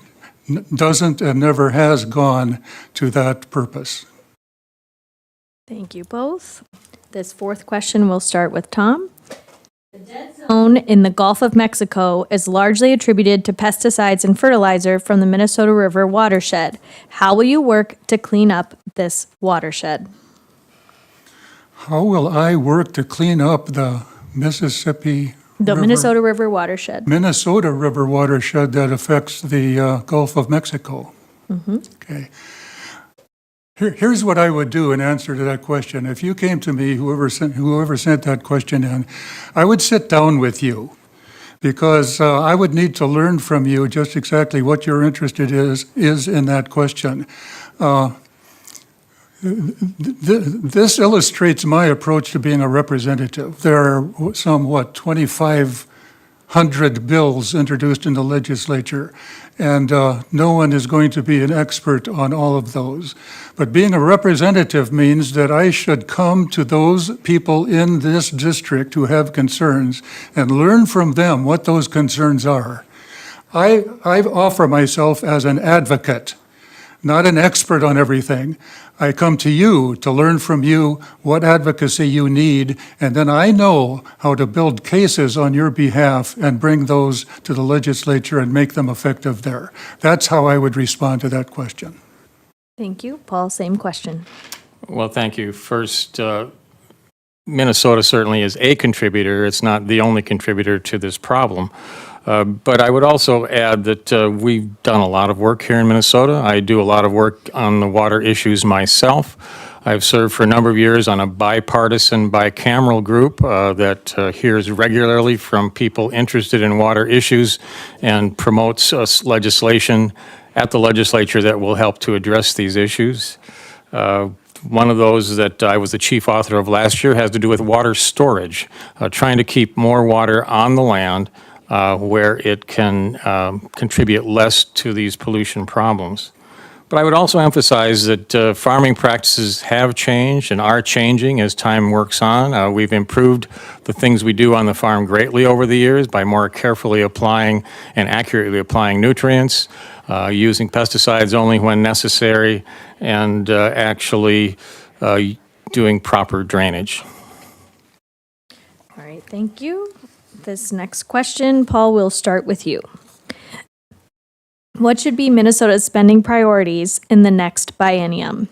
Speaker 5: doesn't and never has gone to that purpose.
Speaker 2: Thank you both. This 4th question will start with Tom. The dead zone in the Gulf of Mexico is largely attributed to pesticides and fertilizer from the Minnesota River watershed. How will you work to clean up this watershed?
Speaker 5: How will I work to clean up the
Speaker 2: Minnesota River watershed.
Speaker 5: Minnesota River watershed that affects the Gulf of Mexico? Okay. Here's what I would do in answer to that question. If you came to me, whoever sent that question in, I would sit down with you, because I would need to learn from you just exactly what your interest is in that question. This illustrates my approach to being a representative. There are some, 2,500 bills introduced in the legislature, and no one is going to be an expert on all of those. But being a representative means that I should come to those people in this district who have concerns and learn from them what those concerns are. I offer myself as an advocate, not an expert on everything. I come to you to learn from you what advocacy you need, and then I know how to build cases on your behalf and bring those to the legislature and make them effective there. That's how I would respond to that question.
Speaker 2: Thank you. Paul, same question.
Speaker 6: Well, thank you. First, Minnesota certainly is a contributor. It's not the only contributor to this problem. But I would also add that we've done a lot of work here in Minnesota. I do a lot of work on the water issues myself. I've served for a number of years on a bipartisan, bicameral group that hears regularly from people interested in water issues and promotes legislation at the legislature that will help to address these issues. One of those that I was the chief author of last year has to do with water storage, trying to keep more water on the land where it can contribute less to these pollution problems. But I would also emphasize that farming practices have changed and are changing as time works on. We've improved the things we do on the farm greatly over the years by more carefully applying and accurately applying nutrients, using pesticides only when necessary, and actually doing proper drainage.
Speaker 2: All right, thank you. This next question, Paul, we'll start with you. What should be Minnesota's spending priorities in the next biennium?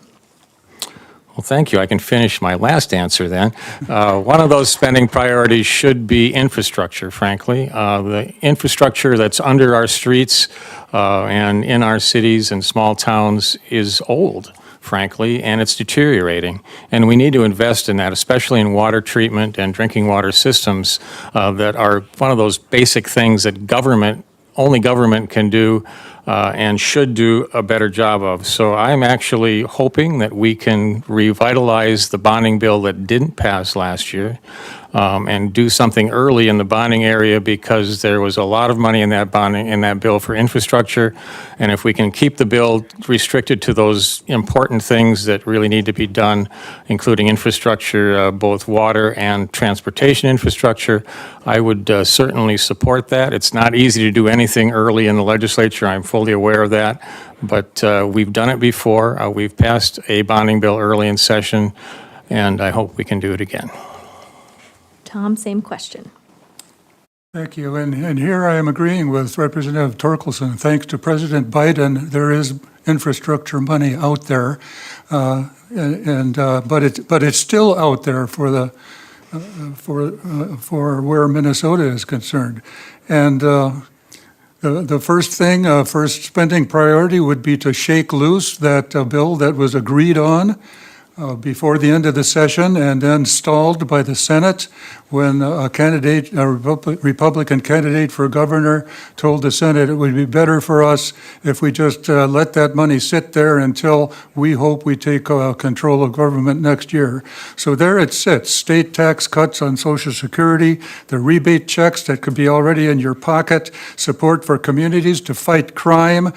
Speaker 6: Well, thank you. I can finish my last answer then. One of those spending priorities should be infrastructure, frankly. The infrastructure that's under our streets and in our cities and small towns is old, frankly, and it's deteriorating. And we need to invest in that, especially in water treatment and drinking water systems that are one of those basic things that only government can do and should do a better job of. So I'm actually hoping that we can revitalize the bonding bill that didn't pass last year and do something early in the bonding area, because there was a lot of money in that bill for infrastructure. And if we can keep the bill restricted to those important things that really need to be done, including infrastructure, both water and transportation infrastructure, I would certainly support that. It's not easy to do anything early in the legislature. I'm fully aware of that. But we've done it before. We've passed a bonding bill early in session, and I hope we can do it again.
Speaker 2: Tom, same question.
Speaker 5: Thank you. And here I am agreeing with Representative Torkelson. Thanks to President Biden, there is infrastructure money out there, but it's still out there for where Minnesota is concerned. And the first spending priority would be to shake loose that bill that was agreed on before the end of the session and then stalled by the Senate when a Republican candidate for governor told the Senate it would be better for us if we just let that money sit there until we hope we take control of government next year. So there it sits, state tax cuts on Social Security, the rebate checks that could be already in your pocket, support for communities to fight crime,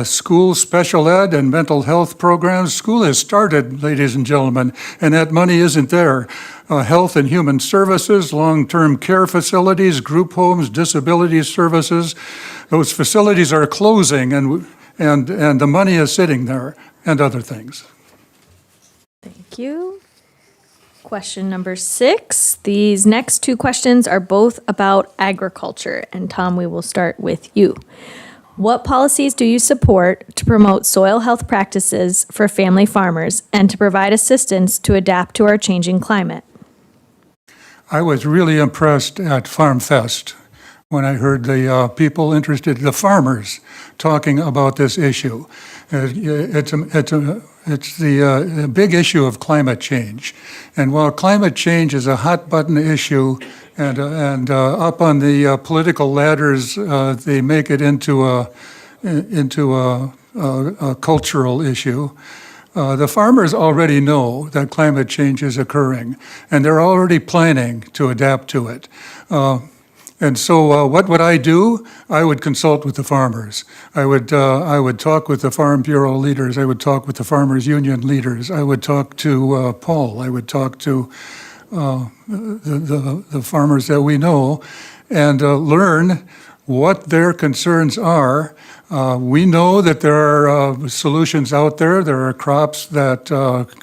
Speaker 5: school special ed and mental health programs. School has started, ladies and gentlemen, and that money isn't there. Health and human services, long-term care facilities, group homes, disability services. Those facilities are closing, and the money is sitting there, and other things.
Speaker 2: Thank you. Question number 6. These next two questions are both about agriculture. And Tom, we will start with you. What policies do you support to promote soil health practices for family farmers and to provide assistance to adapt to our changing climate?
Speaker 5: I was really impressed at Farm Fest when I heard the people interested, the farmers, talking about this issue. It's the big issue of climate change. And while climate change is a hot button issue and up on the political ladders, they make it into a cultural issue. The farmers already know that climate change is occurring, and they're already planning to adapt to it. And so what would I do? I would consult with the farmers. I would talk with the Farm Bureau leaders. I would talk with the Farmers Union leaders. I would talk to Paul. I would talk to the farmers that we know and learn what their concerns are. We know that there are solutions out there. There are crops that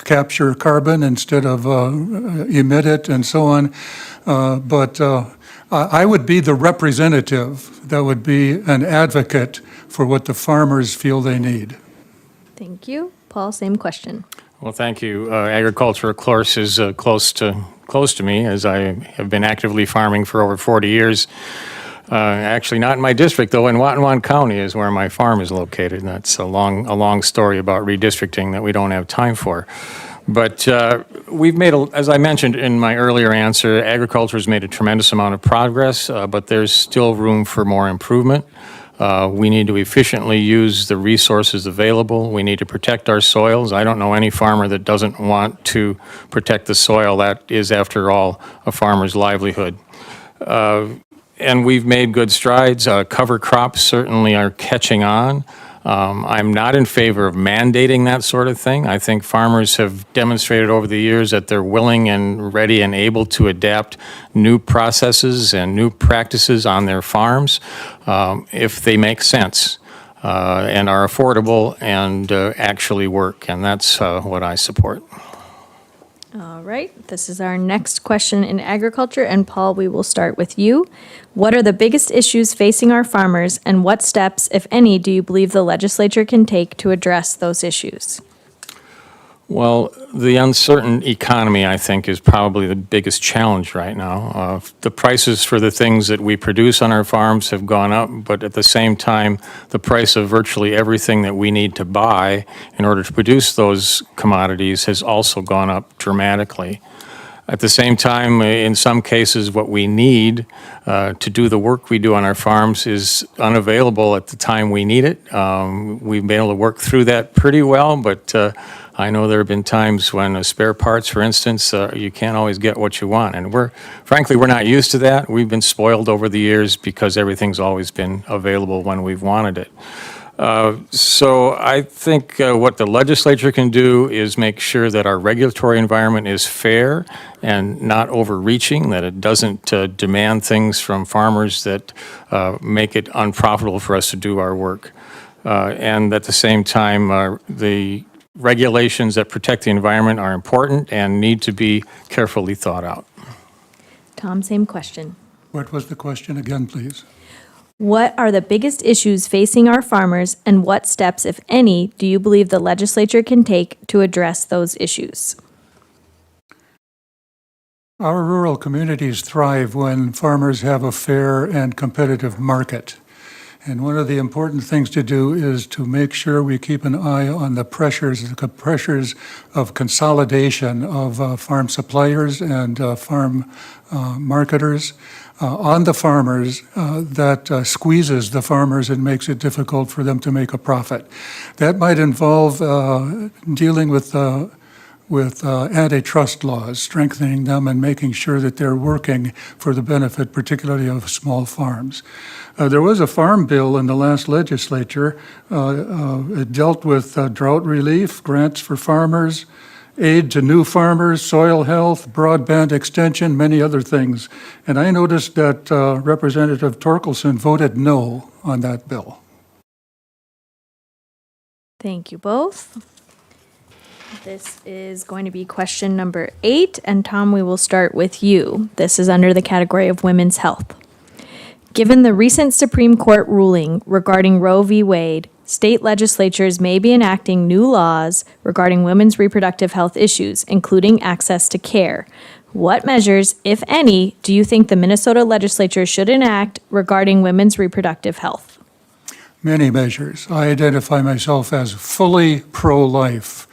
Speaker 5: capture carbon instead of emit it and so on. But I would be the representative that would be an advocate for what the farmers feel they need.
Speaker 2: Thank you. Paul, same question.
Speaker 6: Well, thank you. Agriculture, of course, is close to me, as I have been actively farming for over 40 years. Actually, not in my district, though. In Watonwan County is where my farm is located. And that's a long story about redistricting that we don't have time for. But we've made, as I mentioned in my earlier answer, agriculture has made a tremendous amount of progress, but there's still room for more improvement. We need to efficiently use the resources available. We need to protect our soils. I don't know any farmer that doesn't want to protect the soil. That is, after all, a farmer's livelihood. And we've made good strides. Cover crops certainly are catching on. I'm not in favor of mandating that sort of thing. I think farmers have demonstrated over the years that they're willing and ready and able to adapt new processes and new practices on their farms if they make sense and are affordable and actually work. And that's what I support.
Speaker 2: All right, this is our next question in agriculture, and Paul, we will start with you. What are the biggest issues facing our farmers, and what steps, if any, do you believe the legislature can take to address those issues?
Speaker 6: Well, the uncertain economy, I think, is probably the biggest challenge right now. The prices for the things that we produce on our farms have gone up, but at the same time, the price of virtually everything that we need to buy in order to produce those commodities has also gone up dramatically. At the same time, in some cases, what we need to do the work we do on our farms is unavailable at the time we need it. We've been able to work through that pretty well, but I know there have been times when spare parts, for instance, you can't always get what you want. And frankly, we're not used to that. We've been spoiled over the years because everything's always been available when we've wanted it. So I think what the legislature can do is make sure that our regulatory environment is fair and not overreaching, that it doesn't demand things from farmers that make it unprofitable for us to do our work. And at the same time, the regulations that protect the environment are important and need to be carefully thought out.
Speaker 2: Tom, same question.
Speaker 5: What was the question again, please?
Speaker 2: What are the biggest issues facing our farmers, and what steps, if any, do you believe the legislature can take to address those issues?
Speaker 5: Our rural communities thrive when farmers have a fair and competitive market. And one of the important things to do is to make sure we keep an eye on the pressures of consolidation of farm suppliers and farm marketers on the farmers that squeezes the farmers and makes it difficult for them to make a profit. That might involve dealing with antitrust laws, strengthening them and making sure that they're working for the benefit, particularly of small farms. There was a farm bill in the last legislature. It dealt with drought relief, grants for farmers, aid to new farmers, soil health, broadband extension, many other things. And I noticed that Representative Torkelson voted no on that bill.
Speaker 2: Thank you both. This is going to be question number 8, and Tom, we will start with you. This is under the category of women's health. Given the recent Supreme Court ruling regarding Roe v. Wade, state legislatures may be enacting new laws regarding women's reproductive health issues, including access to care. What measures, if any, do you think the Minnesota legislature should enact regarding women's reproductive health?
Speaker 5: Many measures. I identify myself as fully pro-life.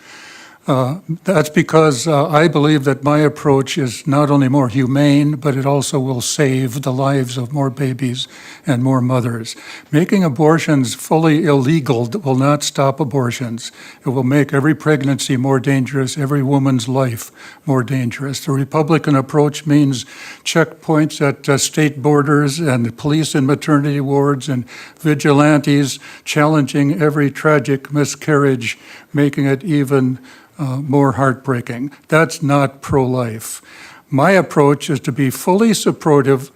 Speaker 5: That's because I believe that my approach is not only more humane, but it also will save the lives of more babies and more mothers. Making abortions fully illegal will not stop abortions. It will make every pregnancy more dangerous, every woman's life more dangerous. The Republican approach means checkpoints at state borders and police in maternity wards and vigilantes challenging every tragic miscarriage, making it even more heartbreaking. That's not pro-life. My approach is to be fully supportive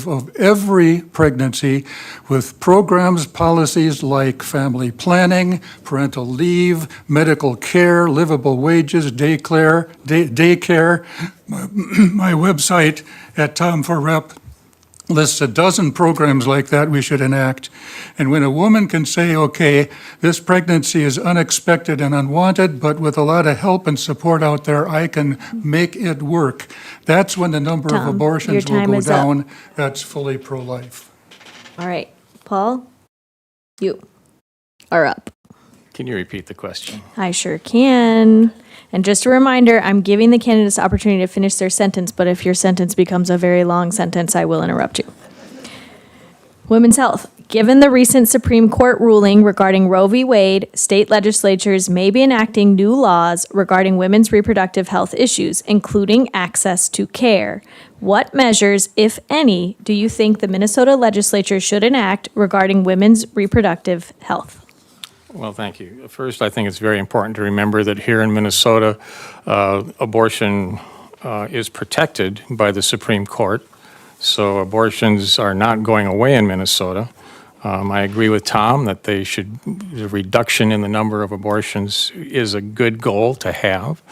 Speaker 5: of every pregnancy with programs, policies like family planning, parental leave, medical care, livable wages, daycare. My website at Tom for Rep lists a dozen programs like that we should enact. And when a woman can say, okay, this pregnancy is unexpected and unwanted, but with a lot of help and support out there, I can make it work. That's when the number
Speaker 2: Tom,
Speaker 5: of abortions
Speaker 2: your
Speaker 5: will
Speaker 2: time
Speaker 5: go
Speaker 2: is up.
Speaker 5: down. That's fully pro-life.
Speaker 2: All right, Paul, you are up.
Speaker 6: Can you repeat the question?
Speaker 2: I sure can. And just a reminder, I'm giving the candidates the opportunity to finish their sentence, but if your sentence becomes a very long sentence, I will interrupt you. Women's health. Given the recent Supreme Court ruling regarding Roe v. Wade, state legislatures may be enacting new laws regarding women's reproductive health issues, including access to care. What measures, if any, do you think the Minnesota Legislature should enact regarding women's reproductive health?
Speaker 6: Well, thank you. First, I think it's very important to remember that here in Minnesota, abortion is protected by the Supreme Court, so abortions are not going away in Minnesota. I agree with Tom that the reduction in the number of abortions is a good goal to have.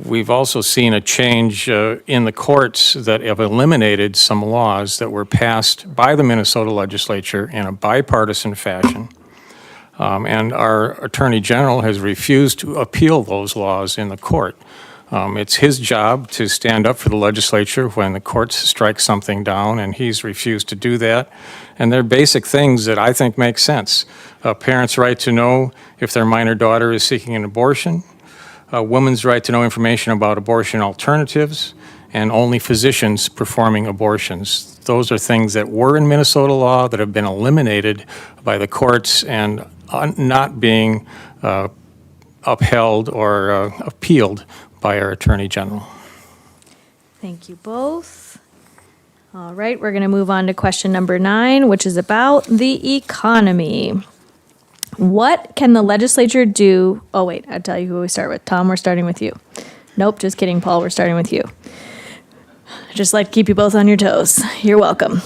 Speaker 6: We've also seen a change in the courts that have eliminated some laws that were passed by the Minnesota Legislature in a bipartisan fashion. And our Attorney General has refused to appeal those laws in the court. It's his job to stand up for the legislature when the courts strike something down, and he's refused to do that. And they're basic things that I think make sense. A parent's right to know if their minor daughter is seeking an abortion, a woman's right to know information about abortion alternatives, and only physicians performing abortions. Those are things that were in Minnesota law that have been eliminated by the courts and not being upheld or appealed by our Attorney General.
Speaker 2: Thank you both. All right, we're going to move on to question number 9, which is about the economy. What can the legislature do? Oh, wait, I'll tell you who we start with. Tom, we're starting with you. Nope, just kidding, Paul, we're starting with you. Just like to keep you both on your toes. You're welcome.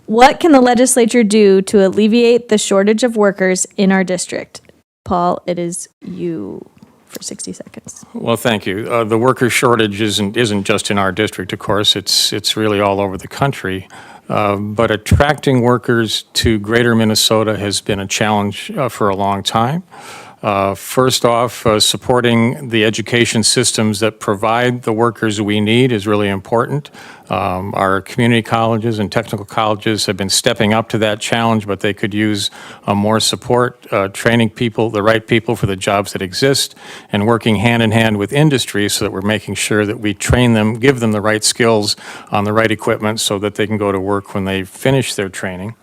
Speaker 2: What can the legislature do to alleviate the shortage of workers in our district? Paul, it is you for 60 seconds.
Speaker 6: Well, thank you. The worker shortage isn't just in our district, of course. It's really all over the country. But attracting workers to greater Minnesota has been a challenge for a long time. First off, supporting the education systems that provide the workers we need is really important. Our community colleges and technical colleges have been stepping up to that challenge, but they could use more support, training people, the right people for the jobs that exist, and working hand in hand with industry so that we're making sure that we train them, give them the right skills on the right equipment so that they can go to work when they finish their training.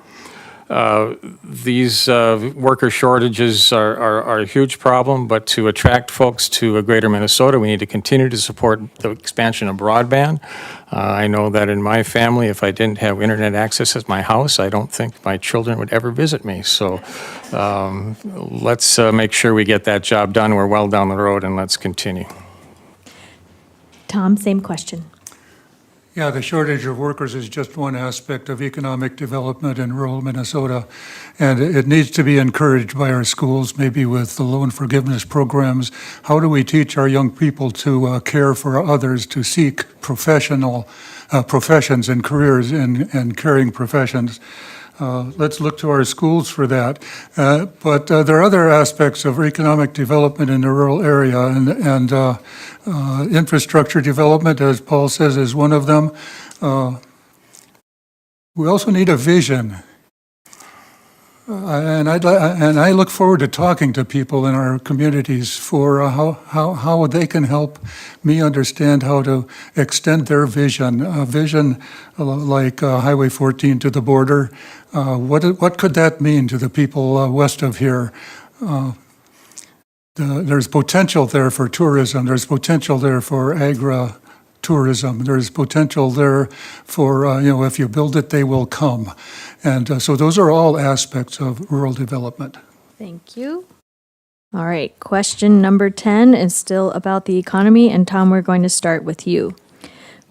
Speaker 6: These worker shortages are a huge problem, but to attract folks to a greater Minnesota, we need to continue to support the expansion of broadband. I know that in my family, if I didn't have internet access at my house, I don't think my children would ever visit me. So let's make sure we get that job done. We're well down the road, and let's continue.
Speaker 2: Tom, same question.
Speaker 5: Yeah, the shortage of workers is just one aspect of economic development in rural Minnesota, and it needs to be encouraged by our schools, maybe with the loan forgiveness programs. How do we teach our young people to care for others, to seek professionals and careers in caring professions? Let's look to our schools for that. But there are other aspects of economic development in the rural area, and infrastructure development, as Paul says, is one of them. We also need a vision. And I look forward to talking to people in our communities for how they can help me understand how to extend their vision. A vision like Highway 14 to the border. What could that mean to the people west of here? There's potential there for tourism. There's potential there for agri-tourism. There's potential there for, if you build it, they will come. And so those are all aspects of rural development.
Speaker 2: Thank you. All right, question number 10 is still about the economy, and Tom, we're going to start with you.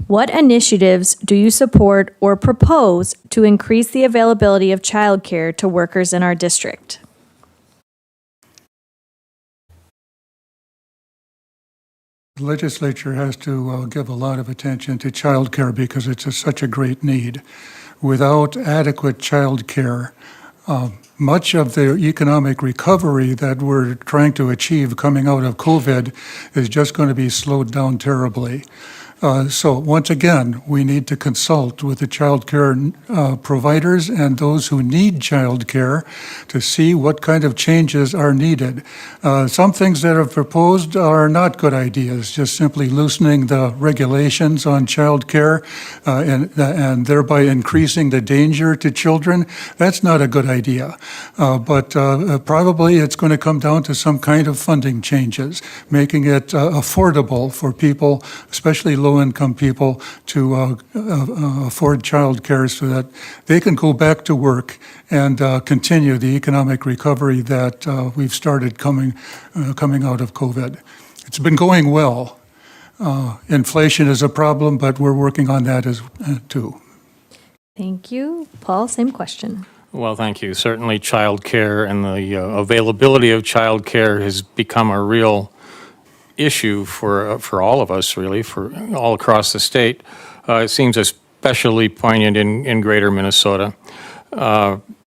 Speaker 2: What initiatives do you support or propose to increase the availability of childcare to workers in our district?
Speaker 5: The legislature has to give a lot of attention to childcare because it's such a great need. Without adequate childcare, much of the economic recovery that we're trying to achieve coming out of COVID is just going to be slowed down terribly. So once again, we need to consult with the child care providers and those who need child care to see what kind of changes are needed. Some things that are proposed are not good ideas, just simply loosening the regulations on child care and thereby increasing the danger to children. That's not a good idea. But probably it's going to come down to some kind of funding changes, making it affordable for people, especially low-income people to afford childcare so that they can go back to work and continue the economic recovery that we've started coming out of COVID. It's been going well. Inflation is a problem, but we're working on that too.
Speaker 2: Thank you. Paul, same question.
Speaker 6: Well, thank you. Certainly, childcare and the availability of childcare has become a real issue for all of us, really, for all across the state. It seems especially poignant in greater Minnesota.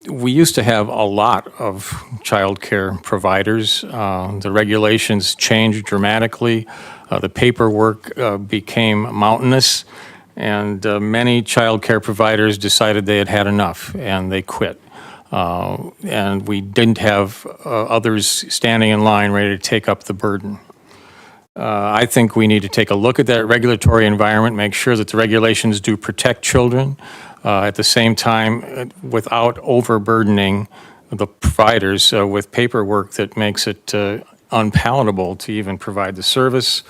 Speaker 6: We used to have a lot of childcare providers. The regulations changed dramatically. The paperwork became mountainous, and many childcare providers decided they had had enough, and they quit. And we didn't have others standing in line ready to take up the burden. I think we need to take a look at that regulatory environment, make sure that the regulations do protect children, at the same time, without overburdening the providers with paperwork that makes it unpalatable to even provide the service.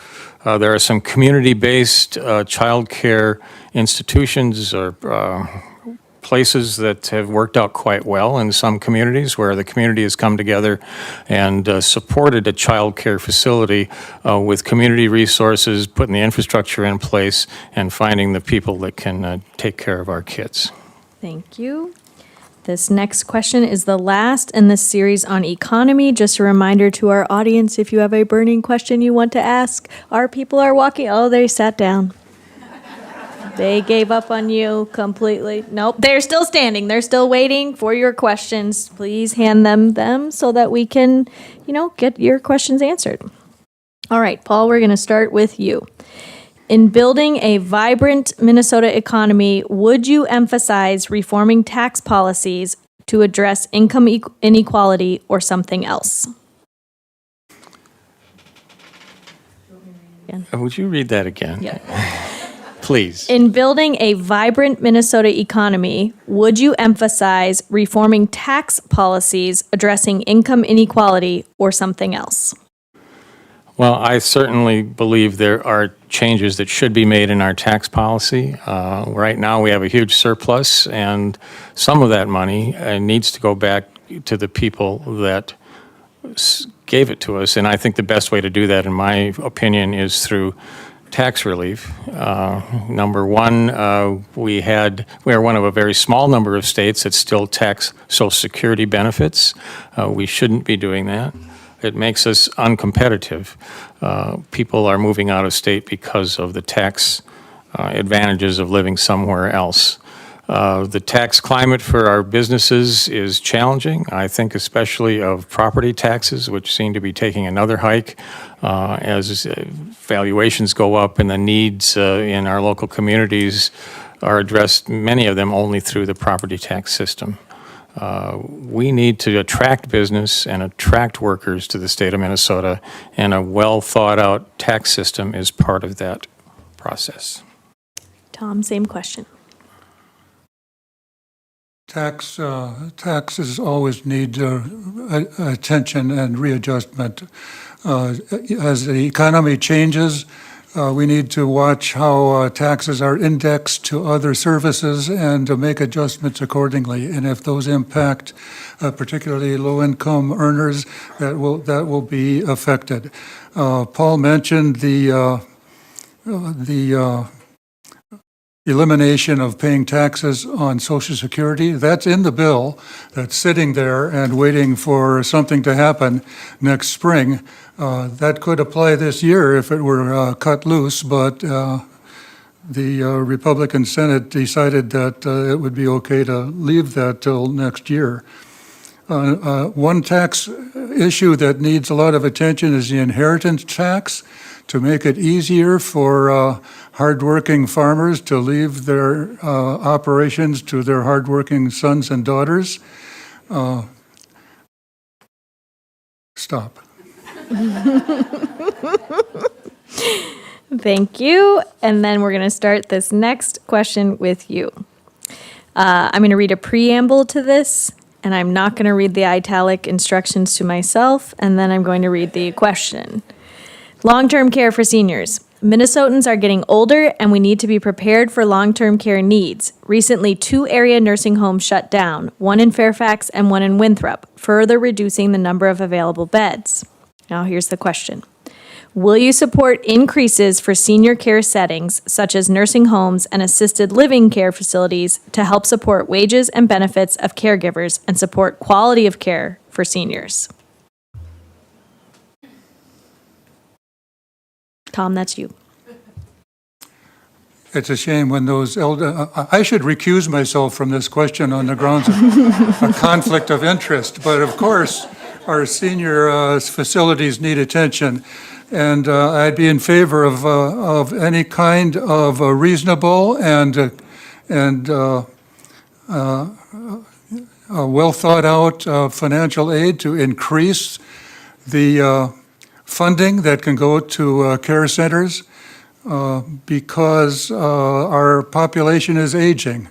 Speaker 6: There are some community-based child care institutions or places that have worked out quite well in some communities where the community has come together and supported a child care facility with community resources, putting the infrastructure in place, and finding the people that can take care of our kids.
Speaker 2: Thank you. This next question is the last in this series on economy. Just a reminder to our audience, if you have a burning question you want to ask, our people are walking. Oh, they sat down. They gave up on you completely. Nope, they're still standing. They're still waiting for your questions. Please hand them so that we can, get your questions answered. All right, Paul, we're going to start with you. In building a vibrant Minnesota economy, would you emphasize reforming tax policies to address income inequality or something else?
Speaker 6: Would you read that again?
Speaker 2: Yeah.
Speaker 6: Please.
Speaker 2: In building a vibrant Minnesota economy, would you emphasize reforming tax policies addressing income inequality or something else?
Speaker 6: Well, I certainly believe there are changes that should be made in our tax policy. Right now, we have a huge surplus, and some of that money needs to go back to the people that gave it to us. And I think the best way to do that, in my opinion, is through tax relief. Number one, we are one of a very small number of states that still tax Social Security benefits. We shouldn't be doing that. It makes us uncompetitive. People are moving out of state because of the tax advantages of living somewhere else. The tax climate for our businesses is challenging, I think especially of property taxes, which seem to be taking another hike as valuations go up and the needs in our local communities are addressed, many of them only through the property tax system. We need to attract business and attract workers to the state of Minnesota, and a well-thought-out tax system is part of that process.
Speaker 2: Tom, same question.
Speaker 5: Taxes always need attention and readjustment. As the economy changes, we need to watch how taxes are indexed to other services and to make adjustments accordingly. And if those impact particularly low-income earners, that will be affected. Paul mentioned the elimination of paying taxes on Social Security. That's in the bill. That's sitting there and waiting for something to happen next spring. That could apply this year if it were cut loose, but the Republican Senate decided that it would be okay to leave that till next year. One tax issue that needs a lot of attention is the inheritance tax, to make it easier for hardworking farmers to leave their operations to their hardworking sons and daughters. Stop.
Speaker 2: Thank you. And then we're going to start this next question with you. I'm going to read a preamble to this, and I'm not going to read the italic instructions to myself, and then I'm going to read the question. Long-term care for seniors. Minnesotans are getting older and we need to be prepared for long-term care needs. Recently, 2 area nursing homes shut down, one in Fairfax and one in Winthrop, further reducing the number of available beds. Now here's the question. Will you support increases for senior care settings such as nursing homes and assisted living care facilities to help support wages and benefits of caregivers and support quality of care for seniors? Tom, that's you.
Speaker 5: It's a shame when those I should recuse myself from this question on the grounds of a conflict of interest, but of course, our senior facilities need attention, and I'd be in favor of any kind of reasonable and well thought out financial aid to increase the funding that can go to care centers because our population is aging.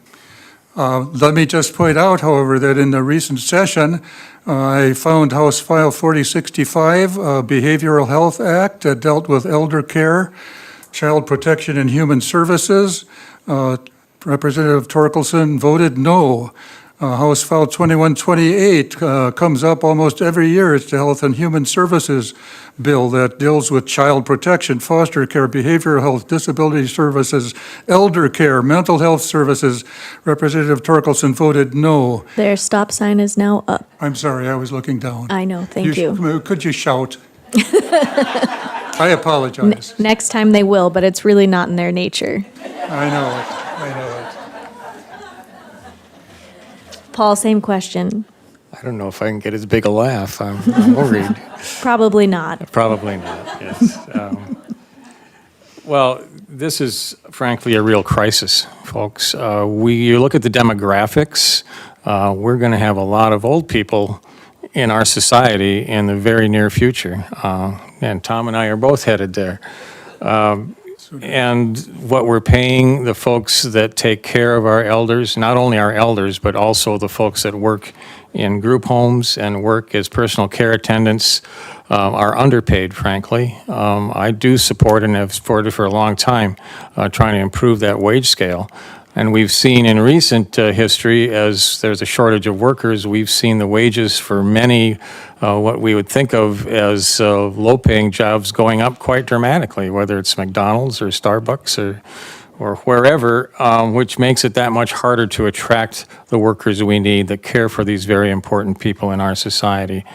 Speaker 5: Let me just point out, however, that in the recent session, I found House File 4065, Behavioral Health Act that dealt with elder care, child protection and human services. Representative Torkelson voted no. House File 2128 comes up almost every year. It's the Health and Human Services bill that deals with child protection, foster care, behavioral health, disability services, elder care, mental health services. Representative Torkelson voted no.
Speaker 2: Their stop sign is now up.
Speaker 5: I'm sorry, I was looking down.
Speaker 2: I know, thank you.
Speaker 5: Could you shout? I apologize.
Speaker 2: Next time they will, but it's really not in their nature.
Speaker 5: I know it.
Speaker 2: Paul, same question.
Speaker 6: I don't know if I can get as big a laugh. I'm worried.
Speaker 2: Probably not.
Speaker 6: Probably not, yes. Well, this is frankly a real crisis, folks. You look at the demographics, we're going to have a lot of old people in our society in the very near future. And Tom and I are both headed there. And what we're paying the folks that take care of our elders, not only our elders, but also the folks that work in group homes and work as personal care attendants, are underpaid, frankly. I do support and have supported for a long time trying to improve that wage scale. And we've seen in recent history, as there's a shortage of workers, we've seen the wages for many, what we would think of as low-paying jobs going up quite dramatically, whether it's McDonald's or Starbucks or wherever, which makes it that much harder to attract the workers we need that care for these very important people in our society.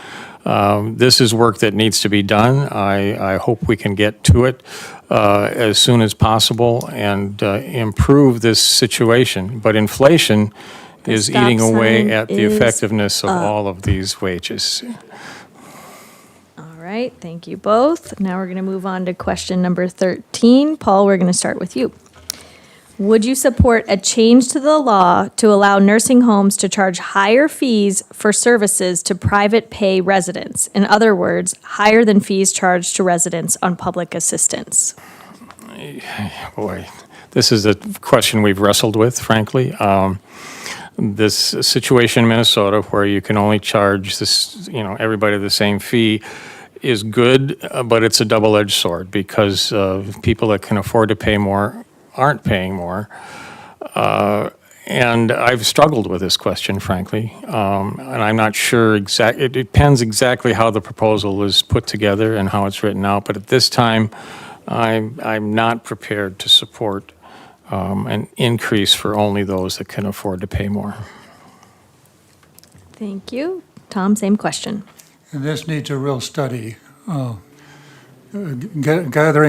Speaker 6: This is work that needs to be done. I hope we can get to it as soon as possible and improve this situation. But inflation is eating away at the effectiveness of all of these wages.
Speaker 2: All right, thank you both. Now we're going to move on to question number 13. Paul, we're going to start with you. Would you support a change to the law to allow nursing homes to charge higher fees for services to private pay residents? In other words, higher than fees charged to residents on public assistance?
Speaker 6: Boy, this is a question we've wrestled with, frankly. This situation in Minnesota where you can only charge everybody the same fee is good, but it's a double-edged sword because people that can afford to pay more aren't paying more. And I've struggled with this question, frankly. And I'm not sure it depends exactly how the proposal is put together and how it's written out. But at this time, I'm not prepared to support an increase for only those that can afford to pay more.
Speaker 2: Thank you. Tom, same question.
Speaker 5: And this needs a real study. Gathering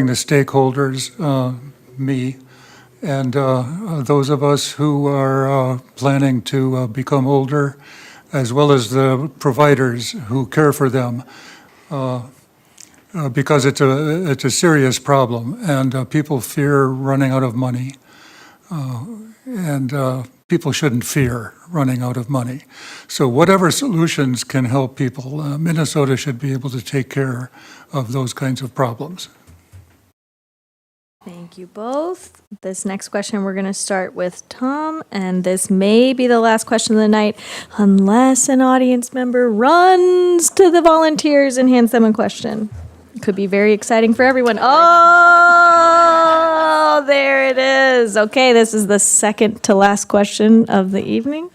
Speaker 5: the stakeholders, me, and those of us who are planning to become older, as well as the providers who care for them, because it's a serious problem, and people fear running out of money, and people shouldn't fear running out of money. So whatever solutions can help people, Minnesota should be able to take care of those kinds of problems.
Speaker 2: Thank you both. This next question, we're going to start with Tom, and this may be the last question of the night, unless an audience member runs to the volunteers and hands them a question. Could be very exciting for everyone. Oh, there it is. Okay, this is the second to last question of the evening.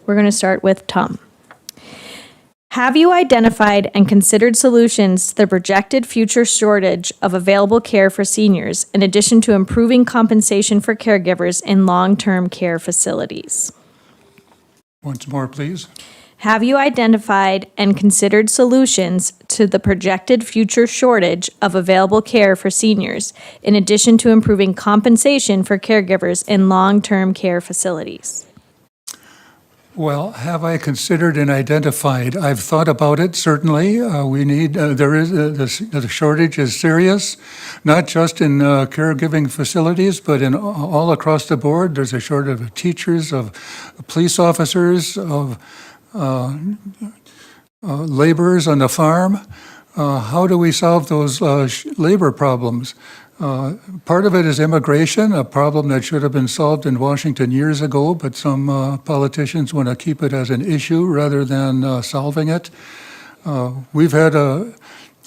Speaker 2: We're going to start with Tom. Have you identified and considered solutions to the projected future shortage of available care for seniors, in addition to improving compensation for caregivers in long-term care facilities?
Speaker 5: Once more, please.
Speaker 2: Have you identified and considered solutions to the projected future shortage of available care for seniors, in addition to improving compensation for caregivers in long-term care facilities?
Speaker 5: Well, have I considered and identified? I've thought about it, certainly. The shortage is serious, not just in caregiving facilities, but in all across the board. There's a shortage of teachers, of police officers, of laborers on the farm. How do we solve those labor problems? Part of it is immigration, a problem that should have been solved in Washington years ago, but some politicians want to keep it as an issue rather than solving it. We've had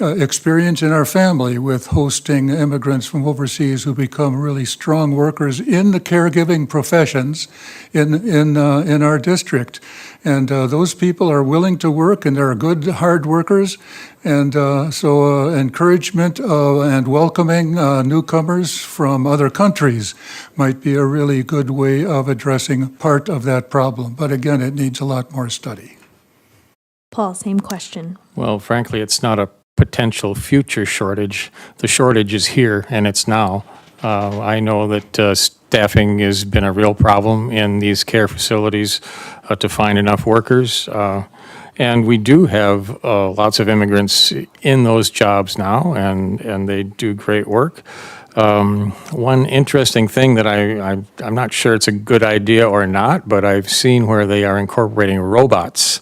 Speaker 5: experience in our family with hosting immigrants from overseas who become really strong workers in the caregiving professions in our district. And those people are willing to work, and they're good, hard workers. And so encouragement and welcoming newcomers from other countries might be a really good way of addressing part of that problem. But again, it needs a lot more study.
Speaker 2: Paul, same question.
Speaker 6: Well, frankly, it's not a potential future shortage. The shortage is here, and it's now. I know that staffing has been a real problem in these care facilities to find enough workers. And we do have lots of immigrants in those jobs now, and they do great work. One interesting thing that I'm not sure it's a good idea or not, but I've seen where they are incorporating robots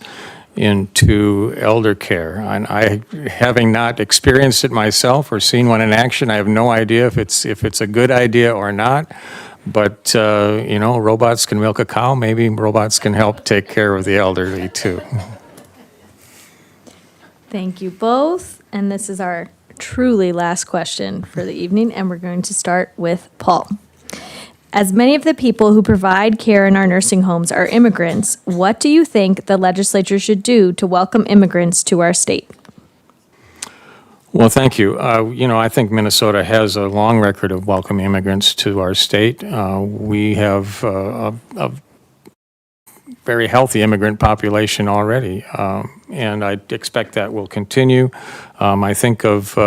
Speaker 6: into elder care. And I, having not experienced it myself or seen one in action, I have no idea if it's a good idea or not. But, robots can milk a cow. Maybe robots can help take care of the elderly, too.
Speaker 2: Thank you both. And this is our truly last question for the evening, and we're going to start with Paul. As many of the people who provide care in our nursing homes are immigrants, what do you think the legislature should do to welcome immigrants to our state?
Speaker 6: Well, thank you. I think Minnesota has a long record of welcoming immigrants to our state. We have a very healthy immigrant population already, and I expect that will continue. I think of,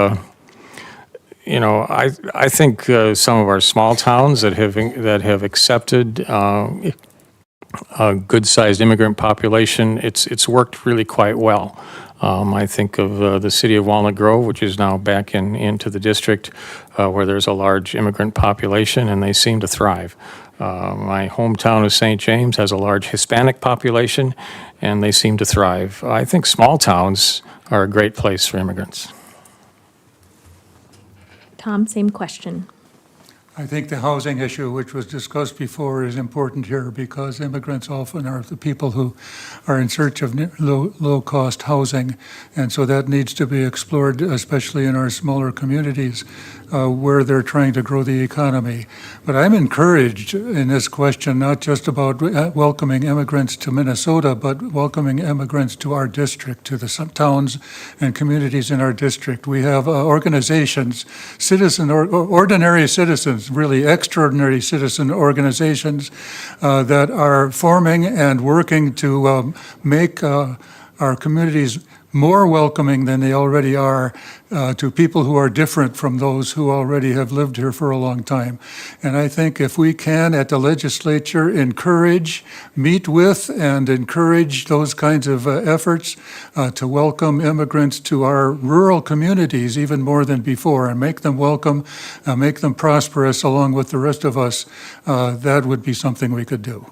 Speaker 6: I think some of our small towns that have accepted a good-sized immigrant population, it's worked really quite well. I think of the city of Walnut Grove, which is now back into the district, where there's a large immigrant population, and they seem to thrive. My hometown of St. James has a large Hispanic population, and they seem to thrive. I think small towns are a great place for immigrants.
Speaker 2: Tom, same question.
Speaker 5: I think the housing issue, which was discussed before, is important here because immigrants often are the people who are in search of low-cost housing. And so that needs to be explored, especially in our smaller communities where they're trying to grow the economy. But I'm encouraged in this question, not just about welcoming immigrants to Minnesota, but welcoming immigrants to our district, to the towns and communities in our district. We have organizations, ordinary citizens, really extraordinary citizen organizations that are forming and working to make our communities more welcoming than they already are to people who are different from those who already have lived here for a long time. And I think if we can, at the legislature, meet with and encourage those kinds of efforts to welcome immigrants to our rural communities even more than before and make them welcome, make them prosperous along with the rest of us, that would be something we could do.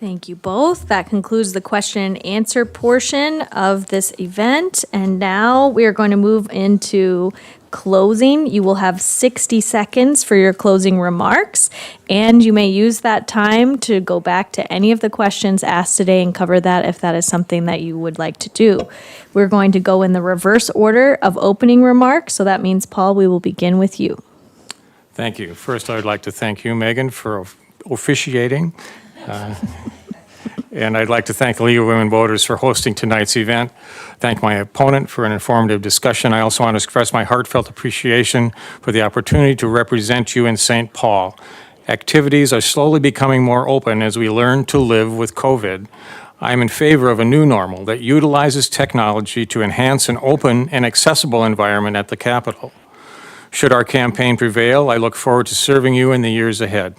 Speaker 2: Thank you both. That concludes the question and answer portion of this event. And now we are going to move into closing. You will have 60 seconds for your closing remarks, and you may use that time to go back to any of the questions asked today and cover that if that is something that you would like to do. We're going to go in the reverse order of opening remarks, so that means, Paul, we will begin with you.
Speaker 6: Thank you. First, I would like to thank you, Megan, for officiating. And I'd like to thank the League of Women Voters for hosting tonight's event. Thank my opponent for an informative discussion. I also want to express my heartfelt appreciation for the opportunity to represent you in St. Paul. Activities are slowly becoming more open as we learn to live with COVID. I am in favor of a new normal that utilizes technology to enhance an open and accessible environment at the Capitol. Should our campaign prevail, I look forward to serving you in the years ahead.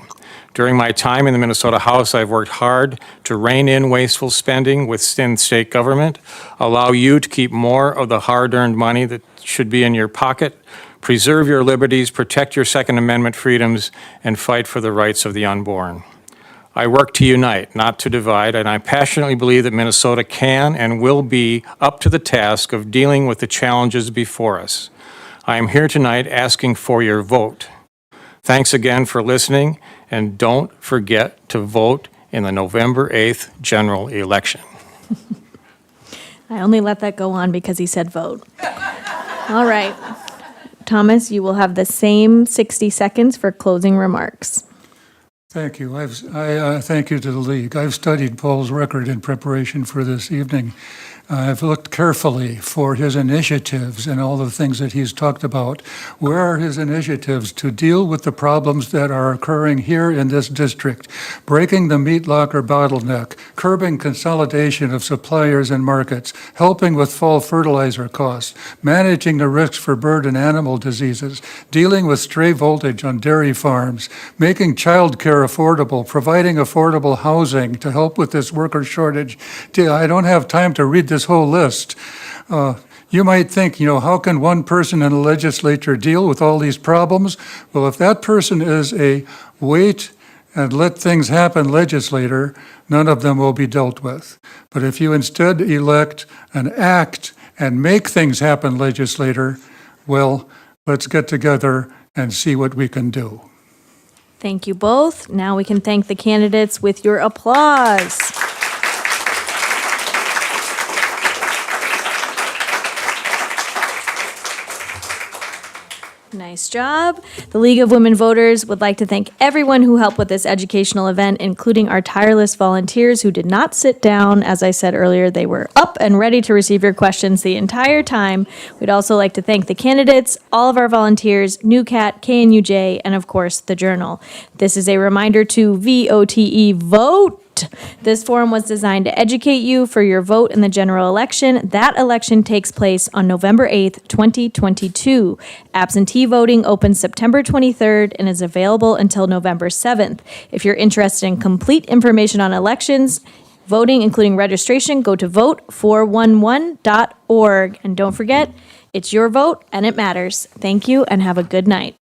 Speaker 6: During my time in the Minnesota House, I've worked hard to rein in wasteful spending within state government, allow you to keep more of the hard-earned money that should be in your pocket, preserve your liberties, protect your Second Amendment freedoms, and fight for the rights of the unborn. I work to unite, not to divide, and I passionately believe that Minnesota can and will be up to the task of dealing with the challenges before us. I am here tonight asking for your vote. Thanks again for listening, and don't forget to vote in the November 8th general election.
Speaker 2: I only let that go on because he said vote. All right. Thomas, you will have the same 60 seconds for closing remarks.
Speaker 5: Thank you. I thank you to the League. I've studied Paul's record in preparation for this evening. I've looked carefully for his initiatives and all the things that he's talked about. Where are his initiatives to deal with the problems that are occurring here in this district? Breaking the meat locker bottleneck, curbing consolidation of suppliers and markets, helping with fall fertilizer costs, managing the risks for bird and animal diseases, dealing with stray voltage on dairy farms, making child care affordable, providing affordable housing to help with this worker shortage. I don't have time to read this whole list. You might think, how can one person in the legislature deal with all these problems? Well, if that person is a wait and let things happen legislator, none of them will be dealt with. But if you instead elect an act and make things happen legislator, well, let's get together and see what we can do.
Speaker 2: Thank you both. Now we can thank the candidates with your applause. Nice job. The League of Women Voters would like to thank everyone who helped with this educational event, including our tireless volunteers who did not sit down. As I said earlier, they were up and ready to receive your questions the entire time. We'd also like to thank the candidates, all of our volunteers, NewCat, KNUJ, and of course, the Journal. This is a reminder to vote. This forum was designed to educate you for your vote in the general election. That election takes place on November 8th, 2022. Absentee voting opens September 23rd and is available until November 7th. If you're interested in complete information on elections, voting, including registration, go to vote411.org. And don't forget, it's your vote and it matters. Thank you and have a good night.